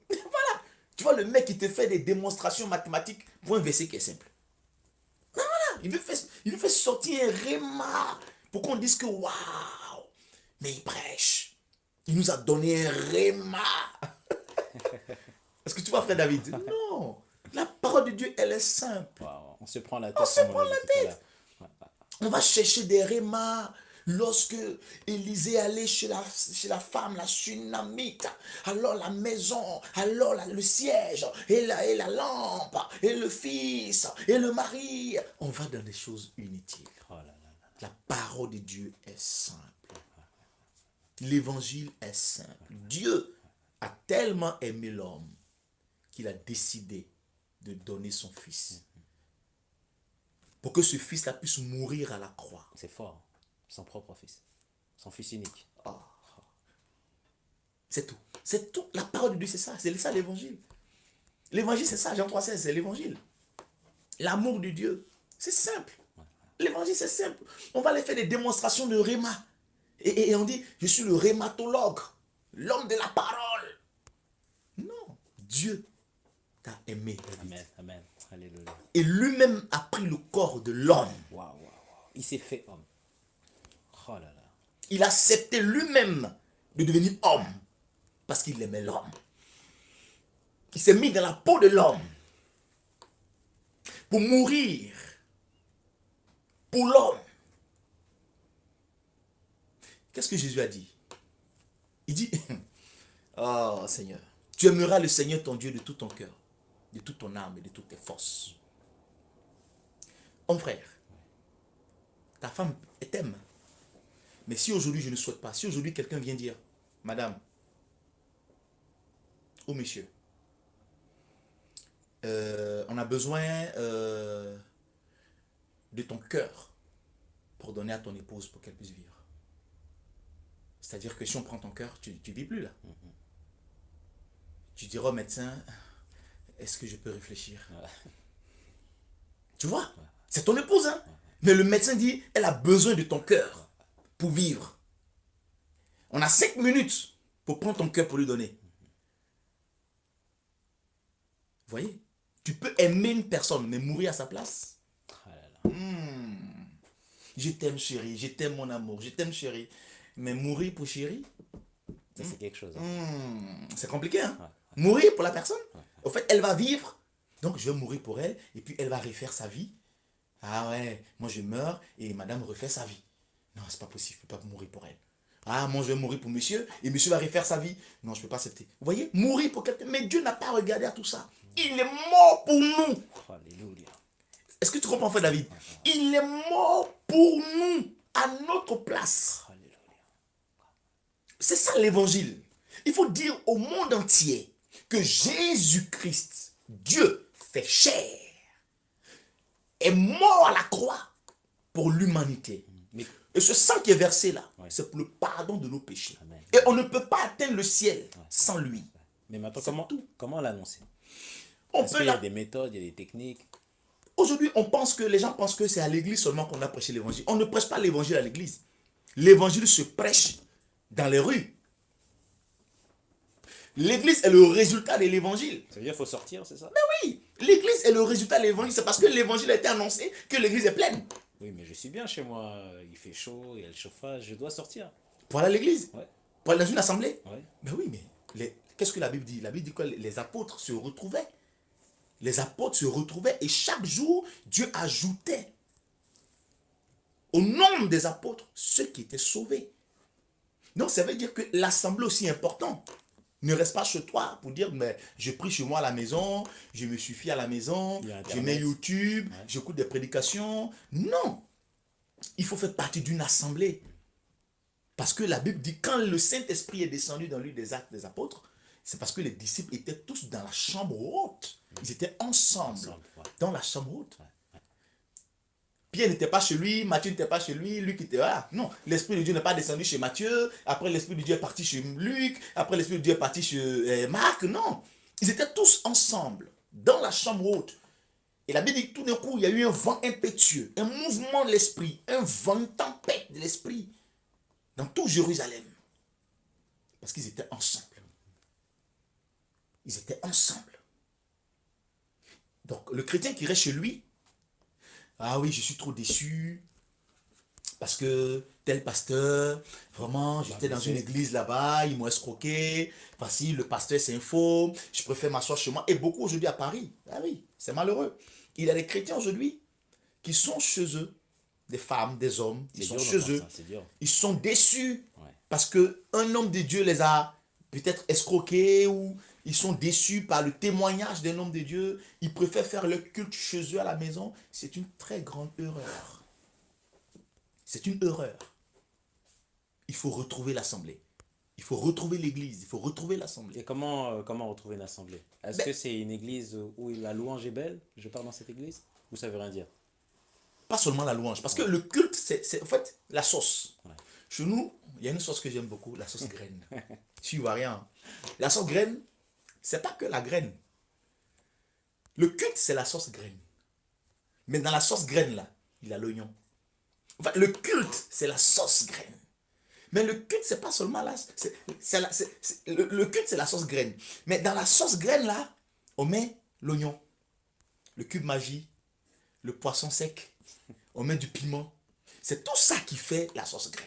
Voilà. Tu vois, le mec, il te fait des démonstrations mathématiques pour un verset qui est simple. Voilà. Il veut faire sortir un réma pour qu'on dise que waouh, mais il prêche. Il nous a donné un réma. Est-ce que tu vois, frère David? Non. La parole de Dieu, elle est simple. Waouh, on se prend la On tête, se comme on prend a dit la tout à l'heure. tête. Ouais, On va chercher des rémas. Lorsque Élisée allait chez la femme, la Sunamite, alors la maison, alors le siège, et la lampe, et le fils, et le mari, on va dans des choses inutiles. oh là là. La parole de Dieu est simple. L'évangile est simple. Dieu a tellement aimé l'homme qu'il a décidé de donner son fils. Pour que ce fils-là puisse mourir à la croix. C'est fort. Son propre fils. Son fils unique. C'est tout. C'est tout. La parole de Dieu, c'est ça. C'est ça l'évangile. L'évangile, c'est ça. Jean 3,16, c'est l'évangile. L'amour de Dieu. C'est simple. L'évangile, c'est simple. On va aller faire des démonstrations de réma. Et on dit, je suis le rématologue. L'homme de la parole. Non. Dieu t'a aimé. Amen, amen. Alléluia. Et lui-même a pris le corps de l'homme. Waouh, waouh, waouh. Il s'est fait homme. Oh là là. Il a accepté lui-même de devenir homme. Parce qu'il aimait l'homme. Il s'est mis dans la peau de l'homme. Pour mourir. Pour l'homme. Qu'est-ce que Jésus a dit? Il dit, oh Seigneur, tu aimeras le Seigneur ton Dieu de tout ton cœur, de toute ton âme et de toutes tes forces. Mon frère, ta femme t'aime. Mais si aujourd'hui je ne souhaite pas, si aujourd'hui quelqu'un vient dire, madame, ou monsieur, on a besoin de ton cœur pour donner à ton épouse pour qu'elle puisse vivre. C'est-à-dire que si on prend ton cœur, tu ne vis plus là. Tu diras au médecin, est-ce que je peux réfléchir? Tu vois? C'est ton épouse, hein? Mais le médecin dit, elle a besoin de ton cœur pour vivre. On a 5 minutes pour prendre ton cœur pour lui donner. Vous voyez? Tu peux aimer une personne, mais mourir à sa place. Oh là là. Je t'aime chérie, je t'aime mon amour, je t'aime chérie. Mais mourir pour chérie, Ça, c'est quelque chose. Hein. c'est compliqué, hein? Mourir pour la personne. Au fait, elle va vivre. Donc, je vais mourir pour elle. Et puis, elle va refaire sa vie. Ah ouais, moi je meurs et madame refait sa vie. Non, c'est pas possible, je ne peux pas mourir pour elle. Ah, moi je vais mourir pour monsieur et monsieur va refaire sa vie. Non, je ne peux pas accepter. Vous voyez, mourir pour quelqu'un. Mais Dieu n'a pas regardé à tout ça. Il est mort pour nous. Alléluia. Est-ce que tu comprends, frère David? Il est mort pour nous, à notre place. Alléluia. C'est ça l'évangile. Il faut dire au monde entier que Jésus-Christ, Dieu fait chair, est mort à la croix pour l'humanité. Mais Et ce sang qui est versé là, c'est pour le pardon de nos péchés. Amen. Et on ne peut pas atteindre le ciel sans lui. Mais maintenant, C'est tout. comment l'annoncer? On Est-ce peut qu'il y a la- des méthodes, il y a des techniques? Aujourd'hui, les gens pensent que c'est à l'église seulement qu'on a prêché l'évangile. On ne prêche pas l'évangile à l'église. L'évangile se prêche dans les rues. L'église est le résultat de l'évangile. Ça veut dire qu'il faut sortir, c'est ça? Oui, l'église est le résultat de l'évangile. C'est parce que l'évangile a été annoncé que l'église est pleine. Oui, mais je suis bien chez moi. Il fait chaud, il y a le chauffage, je dois sortir. Pour aller à l'église, Ouais, pour aller dans une assemblée. ouais. Ben oui, mais qu'est-ce que la Bible dit? La Bible dit que les apôtres se retrouvaient. Les apôtres se retrouvaient et chaque jour, Dieu ajoutait au nombre des apôtres ceux qui étaient sauvés. Donc ça veut dire que l'assemblée aussi est importante. Ne reste pas chez toi pour dire, mais je prie chez moi à la maison, je me suffis à la maison, Il y a je Internet. mets YouTube, j'écoute des prédications. Non, il faut faire partie d'une assemblée. Parce que la Bible dit, quand le Saint-Esprit est descendu dans l'île des Actes des Apôtres, c'est parce que les disciples étaient tous dans la chambre haute. Ils étaient ensemble, dans la chambre haute. Pierre n'était pas chez lui, Matthieu n'était pas chez lui, Luc était là. Non, l'Esprit de Dieu n'est pas descendu chez Matthieu, après l'Esprit de Dieu est parti chez Luc, après l'Esprit de Dieu est parti chez Marc. Non, ils étaient tous ensemble, dans la chambre haute. Et la Bible dit que tout d'un coup, il y a eu un vent impétueux, un mouvement de l'Esprit, un vent, une tempête de l'Esprit dans tout Jérusalem. Parce qu'ils étaient ensemble. Ils étaient ensemble. Donc, le chrétien qui reste chez lui, ah oui, je suis trop déçu. parce que tel pasteur, vraiment, j'étais dans une blessé. église là-bas, ils m'ont escroqué. Voici, le pasteur, c'est un faux. Je préfère m'asseoir chez moi. Et beaucoup aujourd'hui à Paris. Ah oui, c'est malheureux. Il y a des chrétiens aujourd'hui qui sont chez eux, des femmes, des hommes, ils C'est sont dur chez d'entendre eux. ça, c'est dur. Ils sont déçus Ouais. parce que un homme de Dieu les a peut-être escroqués ou ils sont déçus par le témoignage d'un homme de Dieu. Ils préfèrent faire le culte chez eux à la maison. C'est une très grande erreur. C'est une erreur. Il faut retrouver l'assemblée. Il faut retrouver l'église. Il faut retrouver l'assemblée. Et comment retrouver une assemblée? Est-ce Ben, que c'est une église où la louange est belle? Je pars dans cette église? Ou ça veut rien dire? pas seulement la louange. Parce que Ouais. le culte, c'est en fait la sauce. Ouais. Chez nous, il y a une sauce que j'aime beaucoup, la sauce graine. Tu vois rien. La sauce graine, c'est pas que la graine. Le culte, c'est la sauce graine. Mais dans la sauce graine, là, il y a l'oignon. Enfin, le culte, c'est la sauce graine. Mais le culte, c'est pas seulement là. Le culte, c'est la sauce graine. Mais dans la sauce graine, là, on met l'oignon, le cube magie, le poisson sec, on met du piment. C'est tout ça qui fait la sauce graine.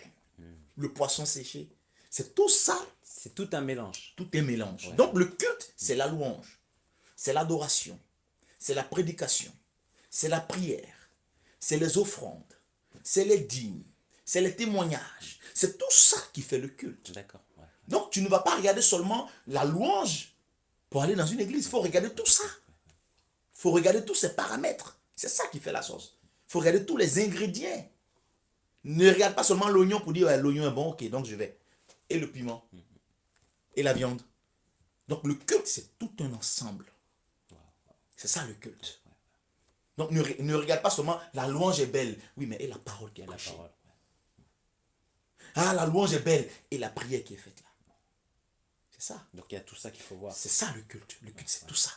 Le poisson séché. C'est tout ça, C'est tout un mélange. tout est mélange. Ouais. Donc le culte, c'est la louange, c'est l'adoration, c'est la prédication, c'est la prière, c'est les offrandes, c'est les dîmes, c'est les témoignages. C'est tout ça qui fait le culte. D'accord. Ouais. Donc tu ne vas pas regarder seulement la louange pour aller dans une église. Il faut regarder tout ça. Il faut regarder tous ces paramètres. C'est ça qui fait la sauce. Il faut regarder tous les ingrédients. Ne regarde pas seulement l'oignon pour dire ouais, l'oignon est bon, ok, donc je vais. Et le piment. Et la viande. Donc le culte, c'est tout un ensemble. C'est ça le culte. Donc ne regarde pas seulement la louange est belle. Oui, mais et la parole qui est Et la prêchée. parole. Ah, la louange est belle. Et la prière qui est faite là. C'est ça. Donc il y a tout ça qu'il faut voir. C'est ça le culte. Le culte, c'est tout ça.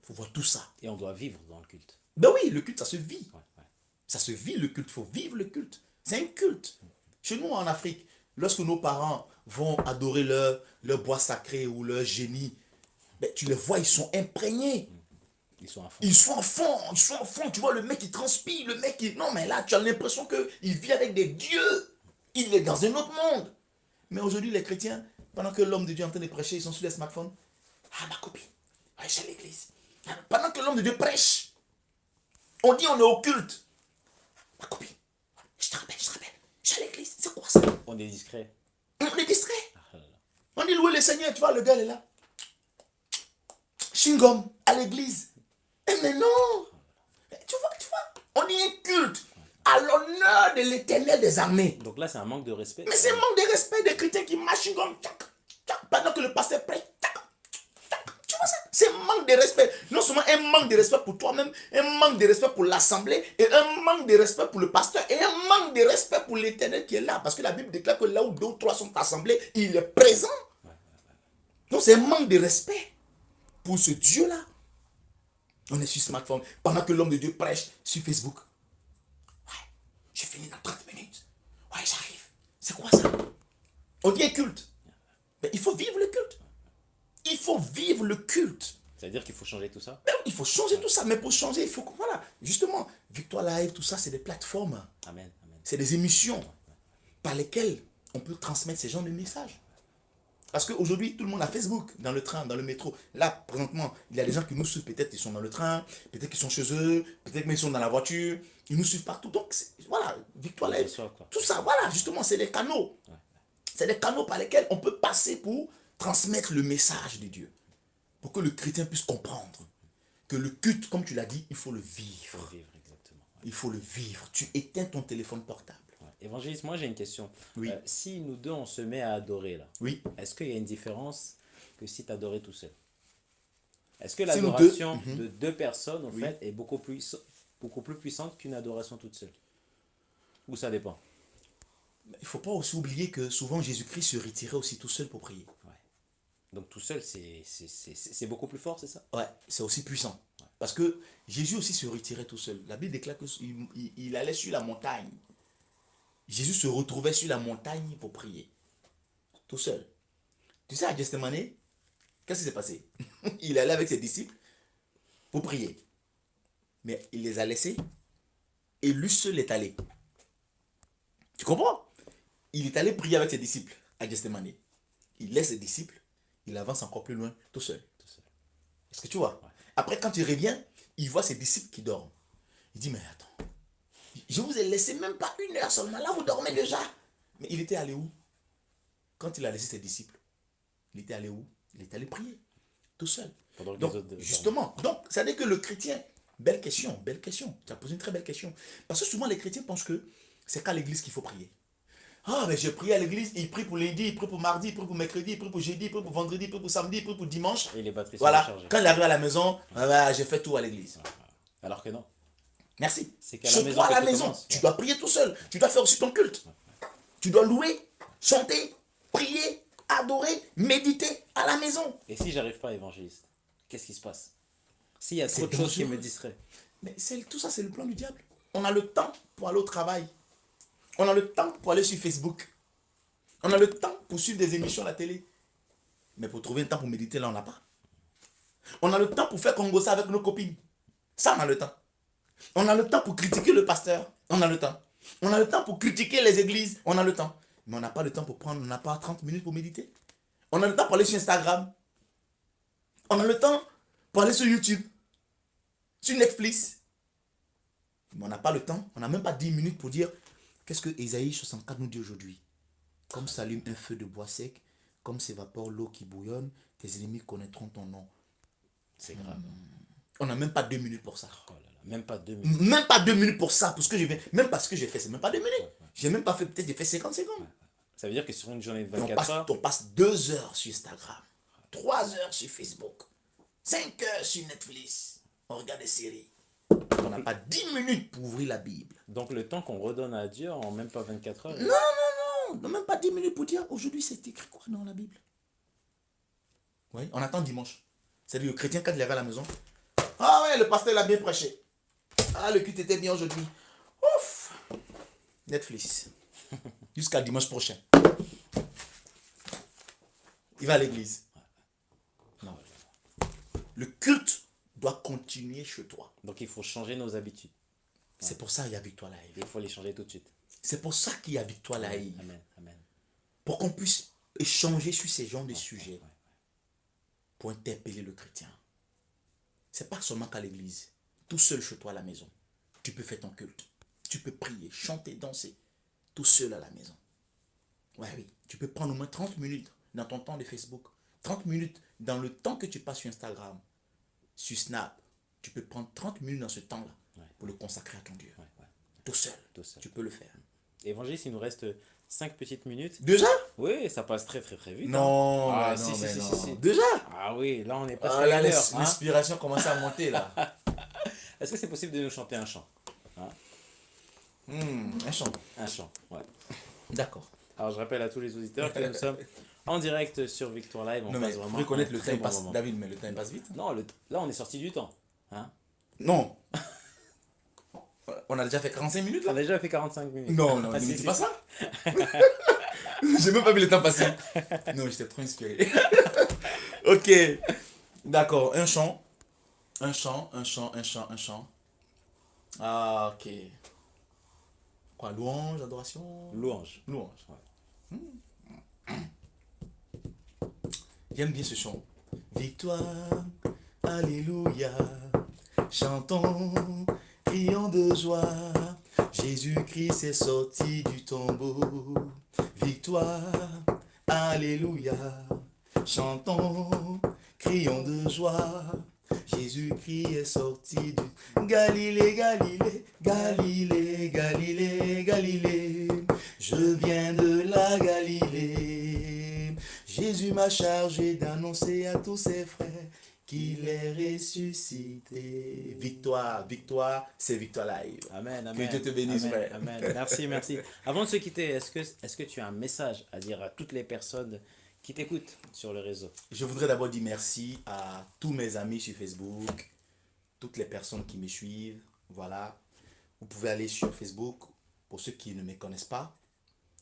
Il faut voir tout ça. Et on doit vivre dans le culte. Ben oui, le culte, ça se vit. Ouais, ouais. Ça se vit le culte. Il faut vivre le culte. C'est un culte. Chez nous en Afrique, lorsque nos parents vont adorer leur bois sacré ou leur génie, ben, tu les vois, ils sont imprégnés. Ils sont à fond. Ils sont en fond, ils sont en fond. Tu vois le mec qui transpire, le mec qui... Non, mais là, tu as l'impression qu'il vit avec des dieux. Il est dans un autre monde. Mais aujourd'hui, les chrétiens, pendant que l'homme de Dieu est en train de prêcher, ils sont sur les smartphones. Ah, ma copine, ouais, j'ai l'église. Pendant que l'homme de Dieu prêche, on dit on est au culte. Ma copine, je te rappelle, j'ai l'église. C'est quoi ça? On est discret. On est distrait. Ah là là. On dit louer le Seigneur, tu vois, le gars il est là. Chingom, à l'église. Eh, mais non. Tu vois, on dit un culte à l'honneur de l'éternel des armées. Donc là, c'est un manque de respect. Mais c'est un manque de respect des chrétiens qui marchent comme tchac, tchac, pendant que le pasteur prêche. Tchac, tchac. Tu vois ça? C'est un manque de respect. Non seulement un manque de respect pour toi-même, un manque de respect pour l'assemblée, et un manque de respect pour le pasteur, et un manque de respect pour l'éternel qui est là. Parce que la Bible déclare que là où deux ou trois sont assemblés, il est présent. Donc c'est un manque de respect pour ce Dieu-là. On est sur smartphone pendant que l'homme de Dieu prêche sur Facebook. Ouais, j'ai fini dans 30 minutes. Ouais, j'arrive. C'est quoi ça? On dit un culte. Mais il faut vivre le culte. Il faut vivre le culte. C'est-à-dire qu'il faut changer tout ça. Mais il faut changer tout ça. Mais pour changer, il faut que, voilà, justement, Victoire Live, tout ça, c'est des plateformes. Amen. Amen. C'est des émissions par lesquelles on peut transmettre ces genres de messages. Parce qu'aujourd'hui, tout le monde a Facebook, dans le train, dans le métro. Là, présentement, il y a des gens qui nous suivent. Peut-être qu'ils sont dans le train, peut-être qu'ils sont chez eux, peut-être qu'ils sont dans la voiture. Ils nous suivent partout. Donc, voilà, Victoire Live, tout ça, voilà, justement, c'est des canaux. C'est des canaux par lesquels on peut passer pour transmettre le message de Dieu. Pour que le chrétien puisse comprendre que le culte, comme tu l'as dit, il faut le vivre. Faut vivre, exactement. Il faut le vivre. Tu éteins ton téléphone portable. Ouais. Évangéliste, moi j'ai une question. Oui. Si nous deux on se met à adorer là, Oui. est-ce qu'il y a une différence que si tu adorais tout seul? Est-ce que Si nous l'adoration deux- de deux personnes en Oui. fait est beaucoup plus puissante qu'une adoration toute seule? Ou ça dépend? Il ne faut pas aussi oublier que souvent Jésus-Christ se retirait aussi tout seul pour prier. Ouais. Donc tout seul c'est beaucoup plus fort, c'est ça? Ouais, c'est aussi puissant. Parce que Jésus aussi se retirait tout seul. La Bible déclare qu'il allait sur la montagne. Jésus se retrouvait sur la montagne pour prier. Tout seul. Tu sais, à Gethsemane, qu'est-ce qui s'est passé? Il allait avec ses disciples pour prier. Mais il les a laissés et lui seul est allé. Tu comprends? Il est allé prier avec ses disciples à Gethsemane. Il laisse ses disciples, il avance encore plus loin, tout seul. Tout seul. Est-ce que tu vois? Ouais. Après, quand il revient, il voit ses disciples qui dorment. Il dit, mais attends, je vous ai laissé même pas 1 heure seulement, là vous dormez déjà. Mais il était allé où? Quand il a laissé ses disciples, il était allé où? Il était allé prier, tout seul. Pendant que les Donc, autres dorment. justement, donc, ça veut dire que le chrétien, belle question, belle question. Tu as posé une très belle question. Parce que souvent, les chrétiens pensent que c'est qu'à l'église qu'il faut prier. Ah, mais je prie à l'église, il prie pour lundi, il prie pour mardi, il prie pour mercredi, il prie pour jeudi, il prie pour vendredi, il prie pour samedi, il prie pour dimanche. Et les batteries sont Voilà, rechargées. quand il arrive à la maison, ah bah, j'ai fait tout à l'église. Alors que non. Merci. C'est qu'à la Chez maison toi à que la tout maison, commence. tu Ouais. dois prier tout seul. Tu dois faire aussi ton culte. Tu dois louer, chanter, prier, adorer, méditer à la maison. Et si j'arrive pas, évangéliste, qu'est-ce qui se passe? S'il y a C'est trop de choses qui dangereux. me distraient. Mais tout ça, c'est le plan du diable. On a le temps pour aller au travail. On a le temps pour aller sur Facebook. On a le temps pour suivre des émissions à la télé. Mais pour trouver un temps pour méditer, là, on n'a pas. On a le temps pour faire Congo ça avec nos copines. Ça, on a le temps. On a le temps pour critiquer le pasteur. On a le temps. On a le temps pour critiquer les églises. On a le temps. Mais on n'a pas le temps pour prendre, on n'a pas 30 minutes pour méditer. On a le temps pour aller sur Instagram. On a le temps pour aller sur YouTube. Sur Netflix. Mais on n'a pas le temps. On n'a même pas 10 minutes pour dire qu'est-ce que Ésaïe 64 nous dit aujourd'hui. Comme s'allume un feu de bois sec, comme s'évapore l'eau qui bouillonne, tes ennemis connaîtront ton nom. C'est grave. On n'a même pas 2 minutes pour ça. Oh là là, même pas 2 minutes. Même pas 2 minutes pour ça, pour ce que je viens. Même parce que j'ai fait, c'est même pas 2 minutes. J'ai même pas fait, peut-être j'ai fait 50 secondes. Ça veut dire que sur une journée de Et 24 heures, on passe 2 heures sur Instagram, 3 heures sur Facebook, 5 heures sur Netflix. On regarde des séries. On n'a pas 10 minutes pour ouvrir la Bible. donc le temps qu'on redonne à Dieu en même pas 24 heures. Non, non, même pas 10 minutes pour dire aujourd'hui c'est écrit quoi dans la Bible. Oui, on attend dimanche. C'est-à-dire le chrétien quand il arrive à la maison. Ah ouais, le pasteur l'a bien prêché. Ah, le culte était bien aujourd'hui. Ouf. Netflix. Jusqu'à dimanche prochain. Il va à l'église. Non. Le culte doit continuer chez toi. Donc il faut changer nos habitudes. C'est pour ça qu'il y a Victoire Live. Il faut les changer tout de suite. C'est pour ça qu'il y a Victoire Live. Amen, amen. Pour qu'on puisse échanger sur ces genres de sujets. Pour interpeller le chrétien. C'est pas seulement qu'à l'église. Tout seul chez toi à la maison. Tu peux faire ton culte. Tu peux prier, chanter, danser. Tout seul à la maison. Ouais, oui. Tu peux prendre au moins 30 minutes dans ton temps de Facebook. 30 minutes dans le temps que tu passes sur Instagram. Sur Snap. Tu peux prendre 30 minutes dans ce temps-là pour le consacrer à ton Dieu. Tout seul. Tout seul. Tu peux le faire. Évangéliste, il nous reste 5 petites minutes. Déjà? Oui, ça passe très très très vite. Non, Ah, mais si, non, si, mais si, non. si, si. Déjà? Ah oui, là on est presque Ah à là, une heure. Hein. l'inspiration commence à monter là. Est-ce que c'est possible de nous chanter un chant? Un chant. Un chant, ouais. D'accord. Alors je rappelle à tous les auditeurs que nous sommes en direct sur Victoire Live. On Non, mais passe il faut vraiment reconnaître un le très temps bon passe. moment. David, mais le temps il passe vite. Non, là on est sorti du temps. Hein. Non. On a déjà fait 45 minutes On là? a déjà fait 45 minutes. Non, non, Ah, ne si, dis si, pas si. ça. J'ai même pas vu le temps passer. Non, j'étais trop inspiré. Ok. D'accord, un chant. Un chant, un chant, un chant, un chant. Ah, ok. Quoi, louange, adoration? Louange. Louange. J'aime bien ce chant. Victoire, alléluia. Chantons, crions de joie. Jésus-Christ est sorti du tombeau. Victoire, alléluia. Chantons, crions de joie. Jésus-Christ est sorti du Galilée, Galilée, Galilée, Galilée, Galilée. Je viens de la Galilée. Jésus m'a chargé d'annoncer à tous ses frères qu'il est ressuscité. Victoire, victoire, c'est Victoire Live. Amen, amen. Que Dieu te bénisse, amen, frère. amen. Merci, merci. Avant de se quitter, est-ce que tu as un message à dire à toutes les personnes qui t'écoutent sur le réseau? Je voudrais d'abord dire merci à tous mes amis sur Facebook, toutes les personnes qui me suivent. Voilà. Vous pouvez aller sur Facebook. Pour ceux qui ne me connaissent pas,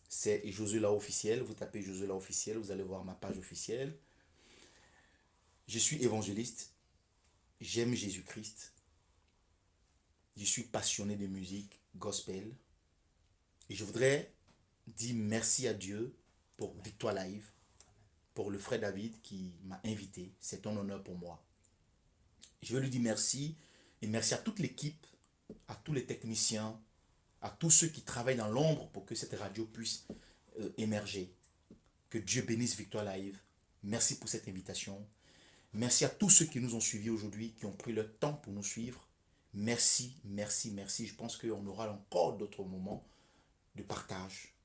c'est Josué La Officiel. Vous tapez Josué La Officiel, vous allez voir ma page officielle. Je suis évangéliste. J'aime Jésus-Christ. Je suis passionné de musique gospel. Et je voudrais dit merci à Dieu pour Victoire Live, pour le frère David qui m'a invité. C'est un honneur pour moi. Je veux lui dire merci et merci à toute l'équipe, à tous les techniciens, à tous ceux qui travaillent dans l'ombre pour que cette radio puisse émerger. Que Dieu bénisse Victoire Live. Merci pour cette invitation. Merci à tous ceux qui nous ont suivis aujourd'hui, qui ont pris le temps pour nous suivre. Merci, merci, merci. Je pense qu'on aura encore d'autres moments de partage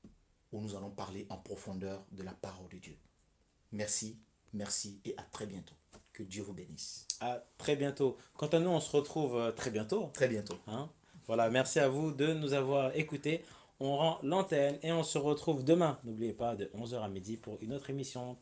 où nous allons parler en profondeur de la parole de Dieu. Merci, merci et à très bientôt. Que Dieu vous bénisse. À très bientôt. Quant à nous, on se retrouve très bientôt. Très bientôt. Hein. Voilà, merci à vous de nous avoir écoutés. On rend l'antenne et on se retrouve demain. N'oubliez pas de 11h à midi pour une autre émission.